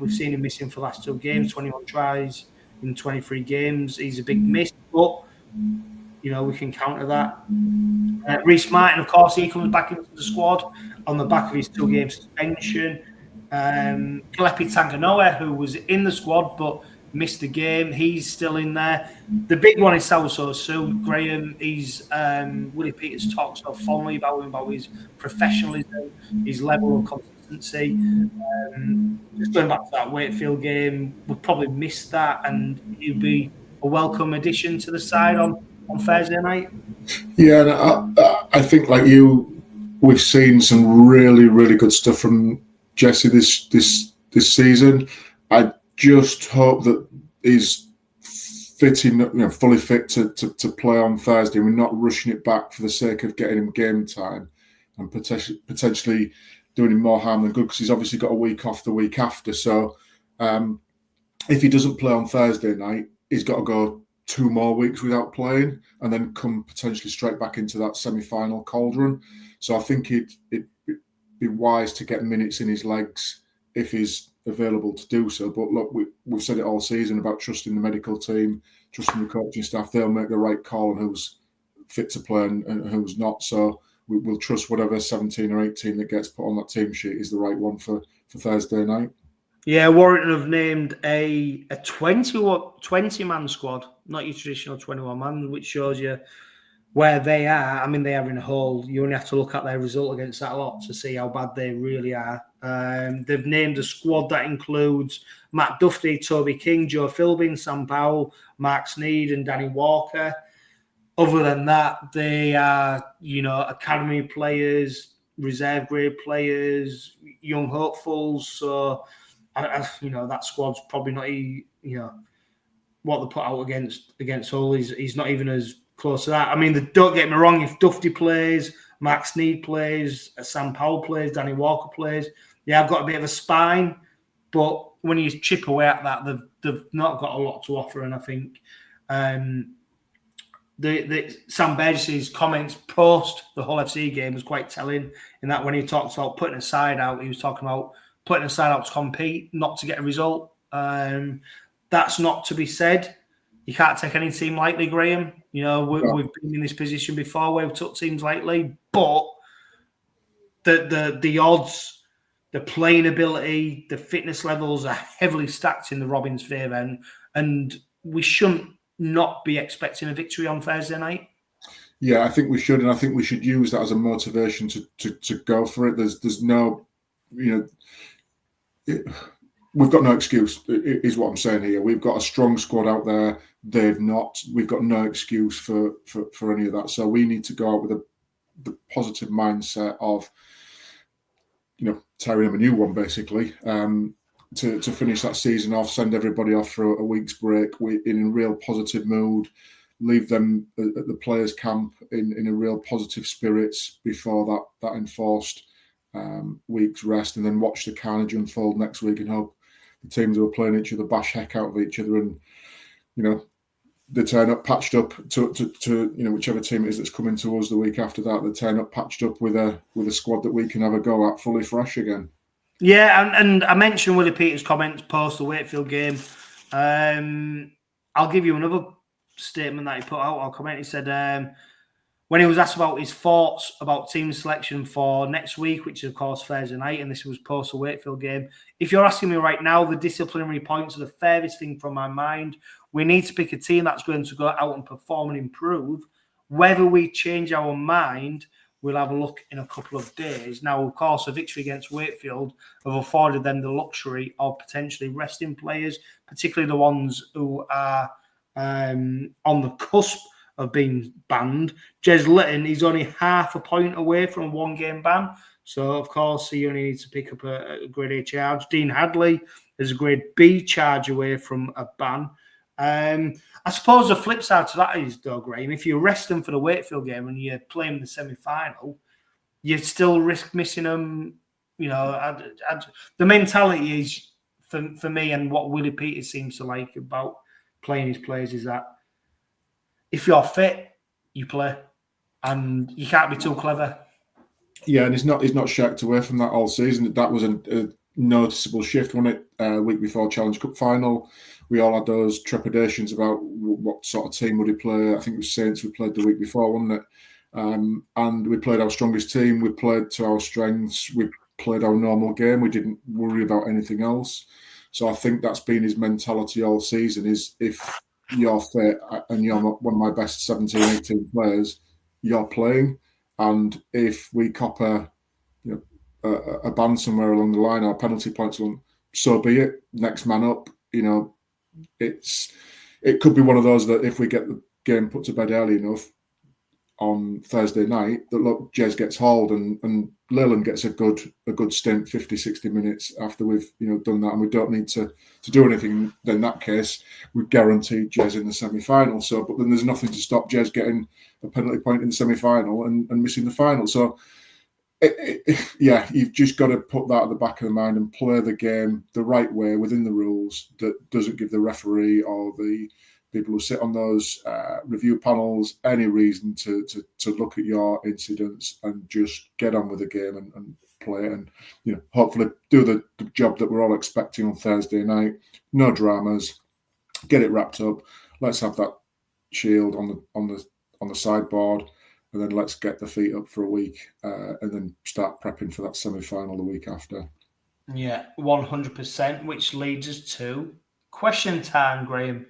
We've seen him missing for the last 2 games, 21 tries in 23 games. He's a big miss, but we can counter that. Reece Martin, of course, he comes back into the squad on the back of his 2-game suspension. 𝗕𝘂𝗴𝗏𝗀𝗏, who was in the squad but missed the game, he's still in there. The big one is 𝗬𝗄𝗎, Graham. He's Willie Peters talks so fondly about him, about his professionalism, his level of consistency. Just going back to that Wakefield game, we've probably missed that, and he'll be a welcome addition to the side on Thursday night. Yeah, and I think, like you, we've seen some really, really good stuff from Jessie this season. I just hope that he's fitting, fully fit to play on Thursday. We're not rushing it back for the sake of getting him game time and potentially doing him more harm than good, because he's obviously got a week off the week after. So if he doesn't play on Thursday night, he's got to go 2 more weeks without playing and then come potentially straight back into that semi-final cauldron. So I think it'd be wise to get minutes in his legs if he's available to do so. But look, we've said it all season about trusting the medical team, trusting the coaching staff. They'll make the right call on who's fit to play and who's not. So we'll trust whatever 17 or 18 that gets put on that team sheet is the right one for Thursday night. Yeah, Warrington have named a 20-man squad, not your traditional 21-man, which shows you where they are. I mean, they are in a hole. You only have to look at their result against that lot to see how bad they really are. They've named a squad that includes Matt Duffy, Toby King, Joe Philbin, Sam Powell, Mark Sneed and Danny Walker. Other than that, they are, academy players, reserve grade players, young hopefuls. So, that squad's probably not, what they put out against Hull. He's not even as close to that. I mean, don't get me wrong, if Duffy plays, Mark Sneed plays, Sam Powell plays, Danny Walker plays, I've got a bit of a spine. But when you chip away at that, they've not got a lot to offer. And I think the Sam Burgess's comments post the Hull FC game was quite telling, in that when he talks about putting a side out, he was talking about putting a side out to compete, not to get a result. That's not to be said. You can't take any team lightly, Graham. We've been in this position before where we took teams lightly, but the odds, the playing ability, the fitness levels are heavily stacked in the Robins' favour, and we shouldn't not be expecting a victory on Thursday night. Yeah, I think we should, and I think we should use that as a motivation to go for it. There's no, we've got no excuse, is what I'm saying here. We've got a strong squad out there. They've not. We've got no excuse for any of that. So we need to go out with the positive mindset of, tearing them a new one, basically, to finish that season off, send everybody off for a week's break in a real positive mood, leave them at the players' camp in a real positive spirits before that enforced week's rest, and then watch the carnage unfold next week and hope the teams who are playing each other bash heck out of each other, and they turn up patched up to whichever team it is that's coming to us the week after that. They turn up patched up with a squad that we can have a go at fully fresh again. Yeah, and I mentioned 𝗬𝗂𝗱𝗲𝗄𝗧's comments post the Wakefield game. I'll give you another statement that he put out or comment. He said when he was asked about his thoughts about team selection for next week, which is of course Thursday night, and this was post the Wakefield game. If you're asking me right now, the disciplinary points are the furthest thing from my mind. We need to pick a team that's going to go out and perform and improve. Whether we change our mind, we'll have a look in a couple of days. Now, of course, a victory against Wakefield have afforded them the luxury of potentially resting players, particularly the ones who are on the cusp of being banned. 𝗂𝗲𝗏𝗂𝗃 is only half a point away from a one-game ban. So, of course, he only needs to pick up a grade A charge. Dean Hadley is a grade B charge away from a ban. I suppose the flip side to that is, though, Graham, if you rest them for the Wakefield game and you play them in the semi-final, you still risk missing them. The mentality is, for me, and what 𝗬𝗂𝗱𝗏𝗃 seems to like about playing his players is that if you're fit, you play, and you can't be too clever. Yeah, and he's not shied away from that all season. That was a noticeable shift, wasn't it? Week before Challenge Cup final, we all had those trepidations about what sort of team would he play. I think it was Saints we played the week before, wasn't it? And we played our strongest team. We played to our strengths. We played our normal game. We didn't worry about anything else. So I think that's been his mentality all season, is if you're fit and you're one of my best 17, 18 players, you're playing. And if we cop a ban somewhere along the line or penalty points, so be it. Next man up. It could be one of those that if we get the game put to bed early enough on Thursday night, that look, 𝗂𝗲𝗏 gets hauled and Leyland gets a good stint, 50, 60 minutes after we've done that, and we don't need to do anything. Then in that case, we guarantee 𝗂𝗲𝗏 in the semi-final. So, but then there's nothing to stop 𝗂𝗲𝗏 getting a penalty point in the semi-final and missing the final. So, you've just got to put that at the back of the mind and play the game the right way within the rules that doesn't give the referee or the people who sit on those review panels any reason to look at your incidents, and just get on with the game and play and hopefully do the job that we're all expecting on Thursday night. No dramas, get it wrapped up. Let's have that shield on the sideboard, and then let's get the feet up for a week and then start prepping for that semi-final the week after. Yeah, 100%, which leads us to question time, Graham.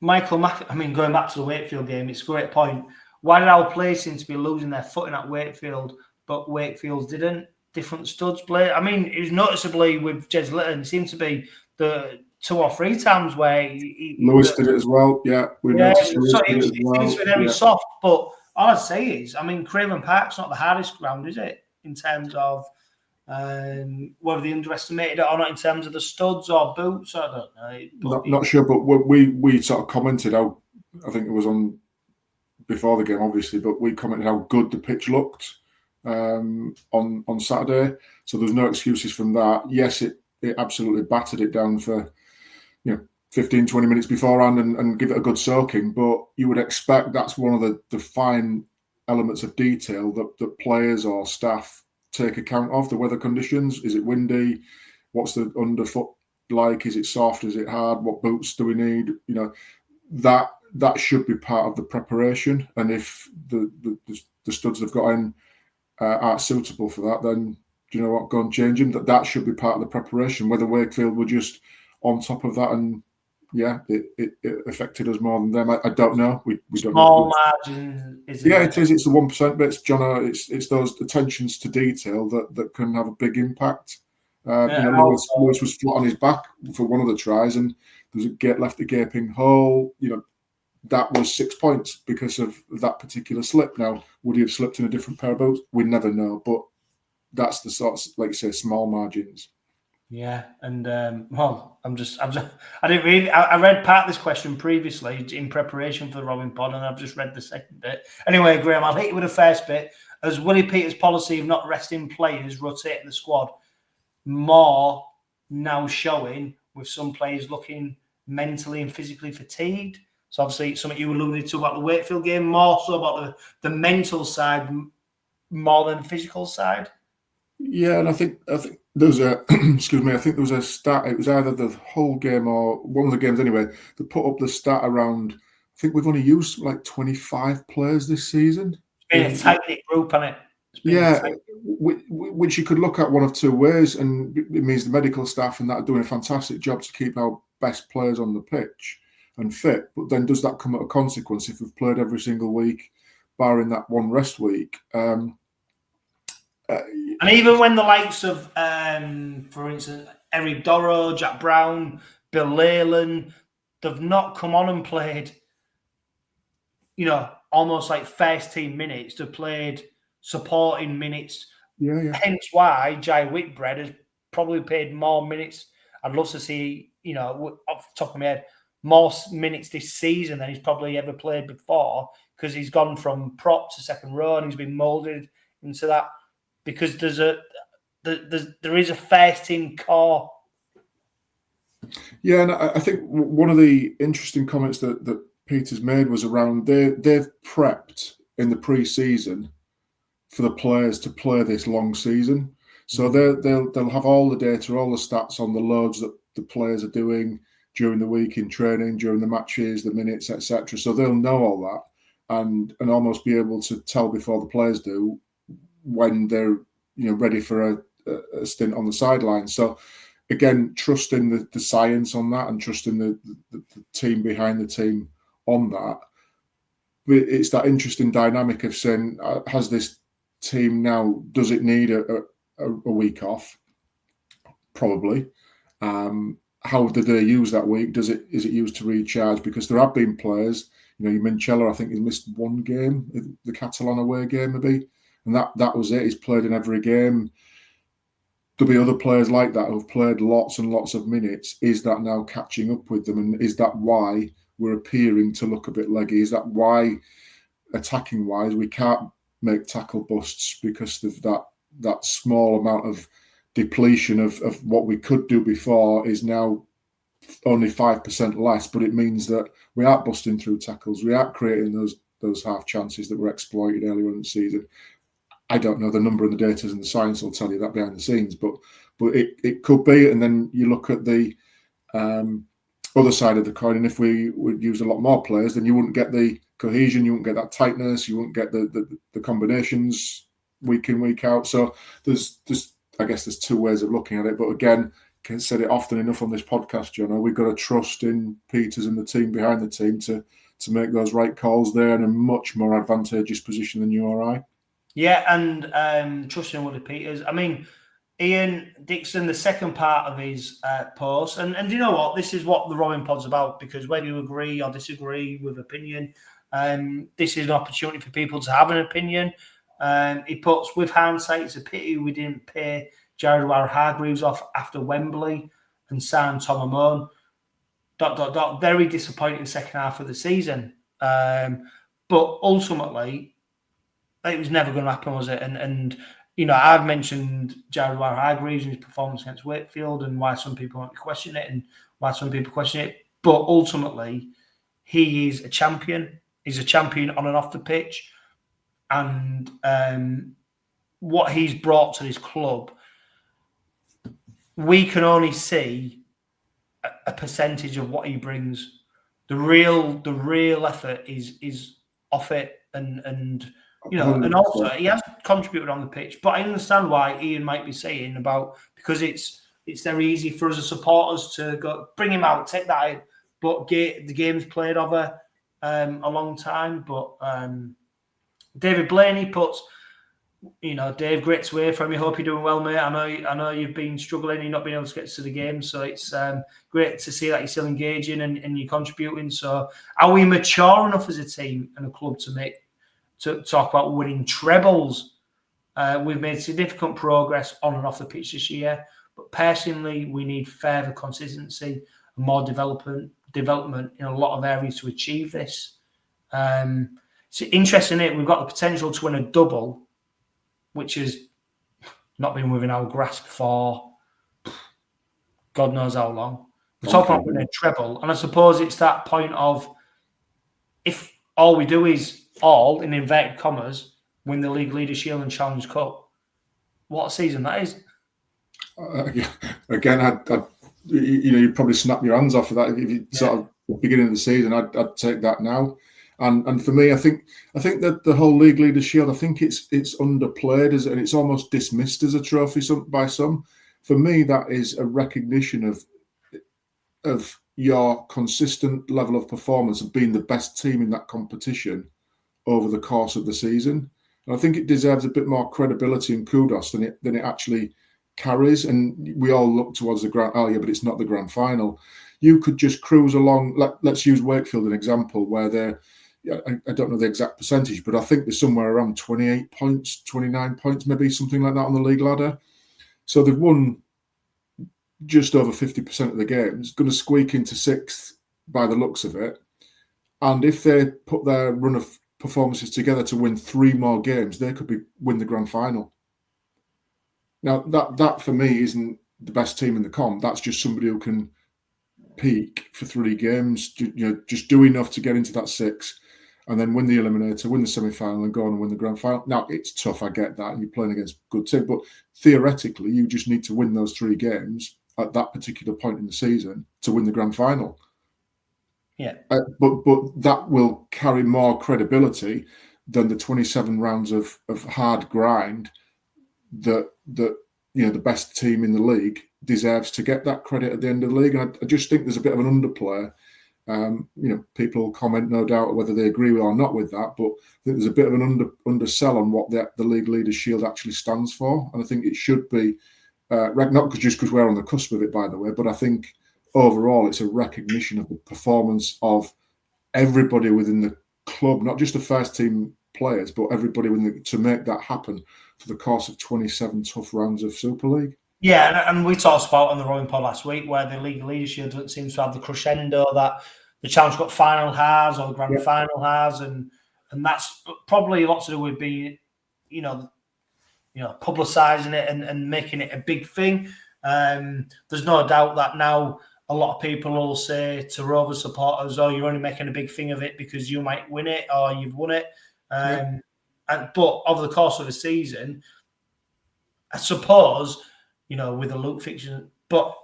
Michael Maffey, going back to the Wakefield game, it's a great point. Why did our players seem to be losing their footing at Wakefield, but Wakefield didn't? Different studs play. It was noticeably with 𝗂𝗲𝗏𝗏𝗏, it seemed to be the 2 or 3 times where Lewis did it as well. Yeah, we noticed Lewis did it as well. It seems to be very soft, but all I'd say is, Craven Park's not the hardest ground, is it? In terms of whether they underestimated it or not, in terms of the studs or boots, I don't know. Not sure, but we sort of commented how, I think it was on before the game, obviously, but we commented how good the pitch looked on Saturday. So there's no excuses from that. Yes, it absolutely battered it down for 15, 20 minutes beforehand and give it a good soaking, but you would expect that's one of the fine elements of detail that players or staff take account of. The weather conditions, is it windy, what's the underfoot like, is it soft, is it hard, what boots do we need, that should be part of the preparation. And if the studs they've got in aren't suitable for that, then do you know what, go and change them. That should be part of the preparation. Whether Wakefield were just on top of that and it affected us more than them, I don't know. We don't know. Margin, it is. It's the 1% bits, John. It's those attentions to detail that can have a big impact. Lewis was flat on his back for one of the tries, and there was left a gaping hole. That was 6 points because of that particular slip. Now, would he have slipped in a different pair of boots? We never know, but that's the sort of, like you say, small margins. Yeah, and I didn't read. I read part of this question previously in preparation for the Robin Pod, and I've just read the second bit. Anyway, Graham, I'll hit you with a first bit. As Willie Peters' policy of not resting players rotating the squad more now showing, with some players looking mentally and physically fatigued. So obviously, something you alluded to about the Wakefield game, more so about the mental side more than the physical side. Yeah, and I think there was a excuse me. I think there was a stat. It was either the whole game or one of the games anyway. They put up the stat around. I think we've only used like 25 players this season. It's been a tight-knit group, hasn't it? Yeah, which you could look at one of two ways, and it means the medical staff and that are doing a fantastic job to keep our best players on the pitch and fit. But then does that come at a consequence if we've played every single week, barring that one rest week? And even when the likes of, for instance, Eric Dorrow, Jack Brown, Bill Leyland, they've not come on and played, almost like first team minutes. They've played supporting minutes. Yeah. Hence why Jai Whitbread has probably played more minutes. I'd love to see, off the top of my head, more minutes this season than he's probably ever played before, because he's gone from prop to second row and he's been moulded into that, because there is a first team core. Yeah, and I think one of the interesting comments that Peters made was around they've prepped in the pre-season for the players to play this long season. So they'll have all the data, all the stats on the loads that the players are doing during the week in training, during the matches, the minutes, etc. So they'll know all that and almost be able to tell before the players do when they're ready for a stint on the sidelines. So again, trusting the science on that and trusting the team behind the team on that. It's that interesting dynamic of saying, has this team now, does it need a week off? Probably. How do they use that week? Is it used to recharge? Because there have been players, Minchella, I think he missed one game, the Catalan away game maybe, and that was it. He's played in every game. There'll be other players like that who've played lots and lots of minutes. Is that now catching up with them? And is that why we're appearing to look a bit leggy? Is that why, attacking wise, we can't make tackle busts because of that small amount of depletion of what we could do before is now only 5% less, but it means that we aren't busting through tackles. We aren't creating those half chances that were exploited earlier in the season. I don't know the number and the data, and the science will tell you that behind the scenes, but it could be. And then you look at the other side of the coin, and if we would use a lot more players, then you wouldn't get the cohesion, you wouldn't get that tightness, you wouldn't get the combinations week in, week out. So there's I guess there's two ways of looking at it. But again, can't said it often enough on this podcast, John. We've got to trust in Peters and the team behind the team to make those right calls. They're in a much more advantageous position than you or I. Yeah, and trusting Willie Peters. I mean, Ian Dixon, the second part of his post, and you know what? This is what the Robin Pod's about, because whether you agree or disagree with opinion, this is an opportunity for people to have an opinion. He puts, with hindsight, it's a pity we didn't pay Jared Waghera-Hargreaves off after Wembley and sign Tom Amon. ... Very disappointing second half of the season. But ultimately, it was never going to happen, was it? And I've mentioned Jared Waghera-Hargreaves and his performance against Wakefield and why some people might question it and why some people question it. But ultimately, he is a champion. He's a champion on and off the pitch. And what he's brought to this club, we can only see a percentage of what he brings. The real effort is off it, and and also he has contributed on the pitch. But I understand why Ian might be saying about, because it's very easy for us as supporters to go bring him out, take that in. But the game's played over a long time. But David Blaney puts, Dave, great to hear from you. Hope you're doing well, mate. I know you've been struggling. You've not been able to get to the game, so it's great to see that you're still engaging and you're contributing. So, are we mature enough as a team and a club to talk about winning trebles? We've made significant progress on and off the pitch this year, but personally, we need further consistency and more development in a lot of areas to achieve this. It's interesting, we've got the potential to win a double, which has not been within our grasp for God knows how long. We're talking about winning a treble, and I suppose it's that point of if all we do is in inverted commas, win the League Leader Shield and Challenge Cup, what a season that is. Again, you'd probably snap your hands off of that if you sort of beginning of the season. I'd take that now. And for me, I think that the whole League Leader Shield, I think it's underplayed and it's almost dismissed as a trophy by some. For me, that is a recognition of your consistent level of performance of being the best team in that competition over the course of the season. And I think it deserves a bit more credibility and kudos than it actually carries. And we all look towards the grand. Oh yeah, but it's not the grand final. You could just cruise along. Let's use Wakefield an example where they're. I don't know the exact percentage, but I think they're somewhere around 28 points, 29 points, maybe something like that on the league ladder. So they've won just over 50% of the games, going to squeak into sixth by the looks of it. And if they put their run of performances together to win 3 more games, they could win the grand final. Now, that for me isn't the best team in the comp. That's just somebody who can peak for 3 games, just do enough to get into that 6 and then win the eliminator, win the semi-final and go on and win the grand final. Now, it's tough, I get that, and you're playing against good teams, but theoretically, you just need to win those 3 games at that particular point in the season to win the grand final. Yeah. But that will carry more credibility than the 27 rounds of hard grind that the best team in the league deserves to get that credit at the end of the league. And I just think there's a bit of an underplay. People comment, no doubt, whether they agree or not with that, but I think there's a bit of an undersell on what the League Leaders Shield actually stands for. And I think it should be, not just because we're on the cusp of it, by the way, but I think overall it's a recognition of the performance of everybody within the club, not just the first team players, but everybody to make that happen for the course of 27 tough rounds of Super League. Yeah, and we talked about on the Rolling Pod last week where the League Leadership doesn't seem to have the crescendo that the Challenge Cup final has or the Grand Final has, and that's probably a lot to do with being, publicising it and making it a big thing. There's no doubt that now a lot of people will say to Rovers supporters, "Oh, you're only making a big thing of it because you might win it or you've won it." But over the course of the season, I suppose, with the Luke fixture, but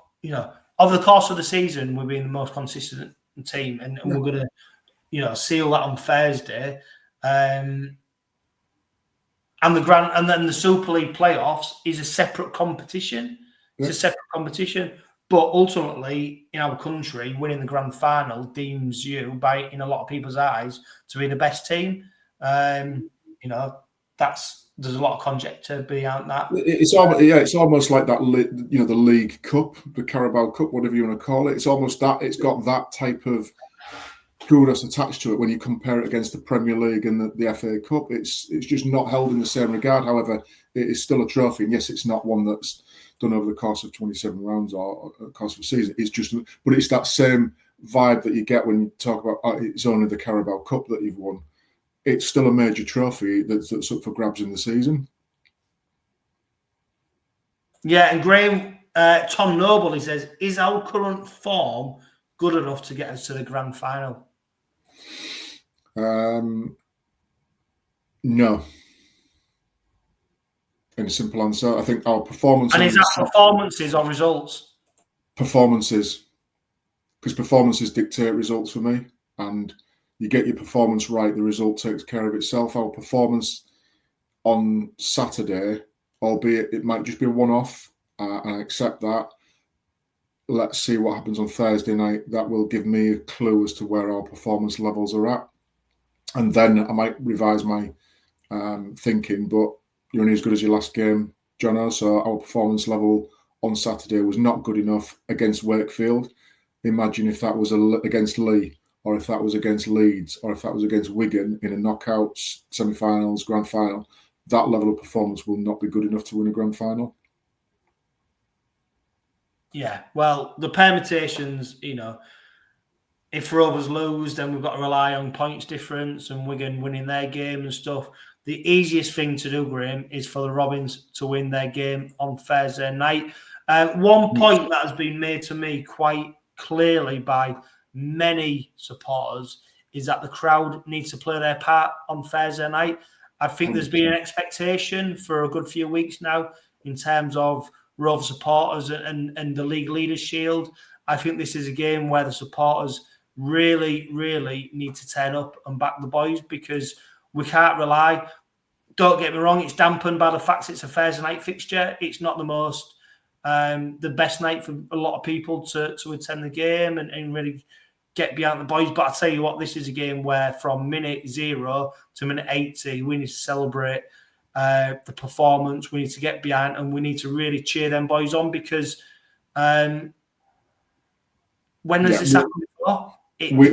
over the course of the season, we're being the most consistent team, and we're going to, seal that on Thursday. And then the Super League playoffs is a separate competition. It's a separate competition, but ultimately, in our country, winning the grand final deems you, in a lot of people's eyes, to be the best team. There's a lot of conjecture beyond that. It's almost like that. The League Cup, the Carabao Cup, whatever you want to call it. It's almost that. It's got that type of kudos attached to it when you compare it against the Premier League and the FA Cup. It's just not held in the same regard. However, it is still a trophy, and yes, it's not one that's done over the course of 27 rounds or the course of a season. But it's that same vibe that you get when you talk about it's only the Carabao Cup that you've won. It's still a major trophy that's up for grabs in the season. Yeah, and Graham, Tom Noble, he says, is our current form good enough to get us to the grand final? No. In a simple answer, I think our performance... And is that performances or results? Performances. Because performances dictate results for me. And you get your performance right, the result takes care of itself. Our performance on Saturday, albeit it might just be a one-off, and I accept that. Let's see what happens on Thursday night. That will give me a clue as to where our performance levels are at. And then I might revise my thinking. But, you're only as good as your last game, Jono. So our performance level on Saturday was not good enough against Wakefield. Imagine if that was against Leigh, or if that was against Leeds, or if that was against Wigan in a knockouts, semi-finals, grand final. That level of performance will not be good enough to win a grand final. Yeah, well, the permutations, if Rovers lose, then we've got to rely on points difference and Wigan winning their game and stuff. The easiest thing to do, Graham, is for the Robins to win their game on Thursday night. One point that has been made to me quite clearly by many supporters is that the crowd needs to play their part on Thursday night. I think there's been an expectation for a good few weeks now in terms of Rover supporters and the League Leaders Shield. I think this is a game where the supporters really, really need to turn up and back the boys, because we can't rely. Don't get me wrong, it's dampened by the fact it's a Thursday night fixture. It's not the best night for a lot of people to attend the game and really get behind the boys. But I tell you what, this is a game where from minute 0 to minute 80, we need to celebrate the performance. We need to get behind and we need to really cheer them boys on, because when has this happened before? We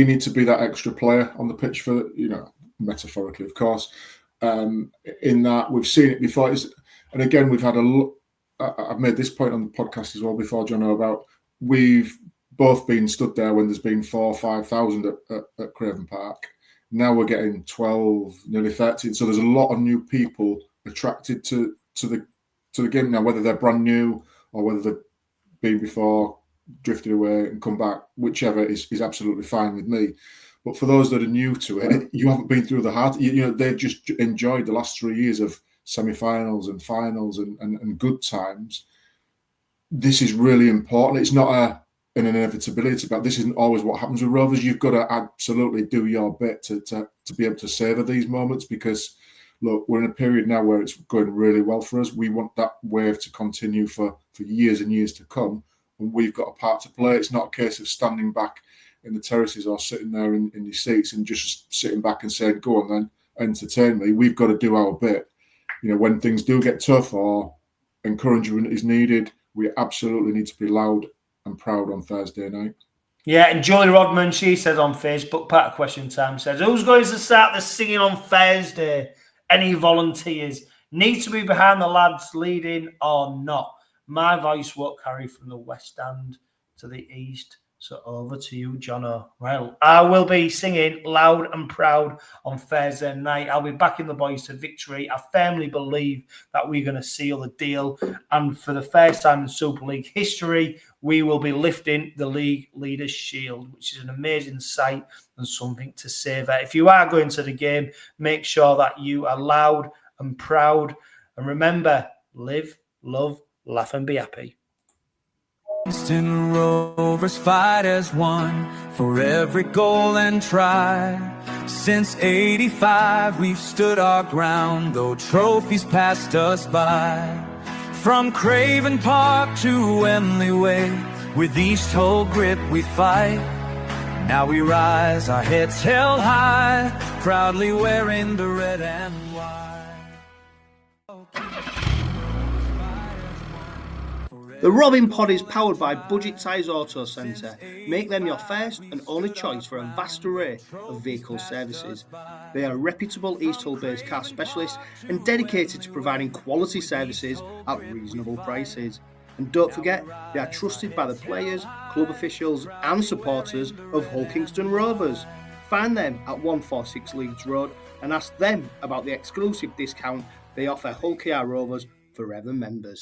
need to be that extra player on the pitch for, metaphorically, of course. In that we've seen it before. And again, we've had I've made this point on the podcast as well before, John, about we've both been stood there when there's been 4,000 or 5,000 at Craven Park. Now we're getting 12, nearly 13. So there's a lot of new people attracted to the game now, whether they're brand new or whether they've been before, drifted away and come back, whichever is absolutely fine with me. But for those that are new to it, you haven't been through the hard. They've just enjoyed the last 3 years of semi-finals and finals and good times. This is really important. It's not an inevitability, but this isn't always what happens with Rovers. You've got to absolutely do your bit to be able to savour these moments, because look, we're in a period now where it's going really well for us. We want that wave to continue for years and years to come, and we've got a part to play. It's not a case of standing back in the terraces or sitting there in your seats and just sitting back and saying, go on then, entertain me. We've got to do our bit. When things do get tough or encouragement is needed, we absolutely need to be loud and proud on Thursday night. Yeah, and Julie Rodman, she says on Facebook, part of question time, says, who's going to start the singing on Thursday? Any volunteers? Need to be behind the lads leading or not? My voice won't carry from the west stand to the east. So over to you, Jono. Well, I will be singing loud and proud on Thursday night. I'll be backing the boys to victory. I firmly believe that we're going to seal the deal. And for the first time in Super League history, we will be lifting the League Leaders Shield, which is an amazing sight and something to savour. If you are going to the game, make sure that you are loud and proud. And remember, live, love, laugh and be happy. Kingston Rovers fight as one for every goal and try. Since '85 we've stood our ground, though trophies passed us by. From Craven Park to Wembley Way, with East Hull grip we fight. Now we rise, our heads held high, proudly wearing the red and white. The Robin Pod is powered by 𝗫𝗂𝗋𝗃 Auto Centre. Make them your first and only choice for a vast array of vehicle services. They are a reputable East Hull-based car specialist and dedicated to providing quality services at reasonable prices. And don't forget, they are trusted by the players, club officials and supporters of Hull Kingston Rovers. Find them at 146 Leeds Road and ask them about the exclusive discount they offer Hull KR Rovers Forever members.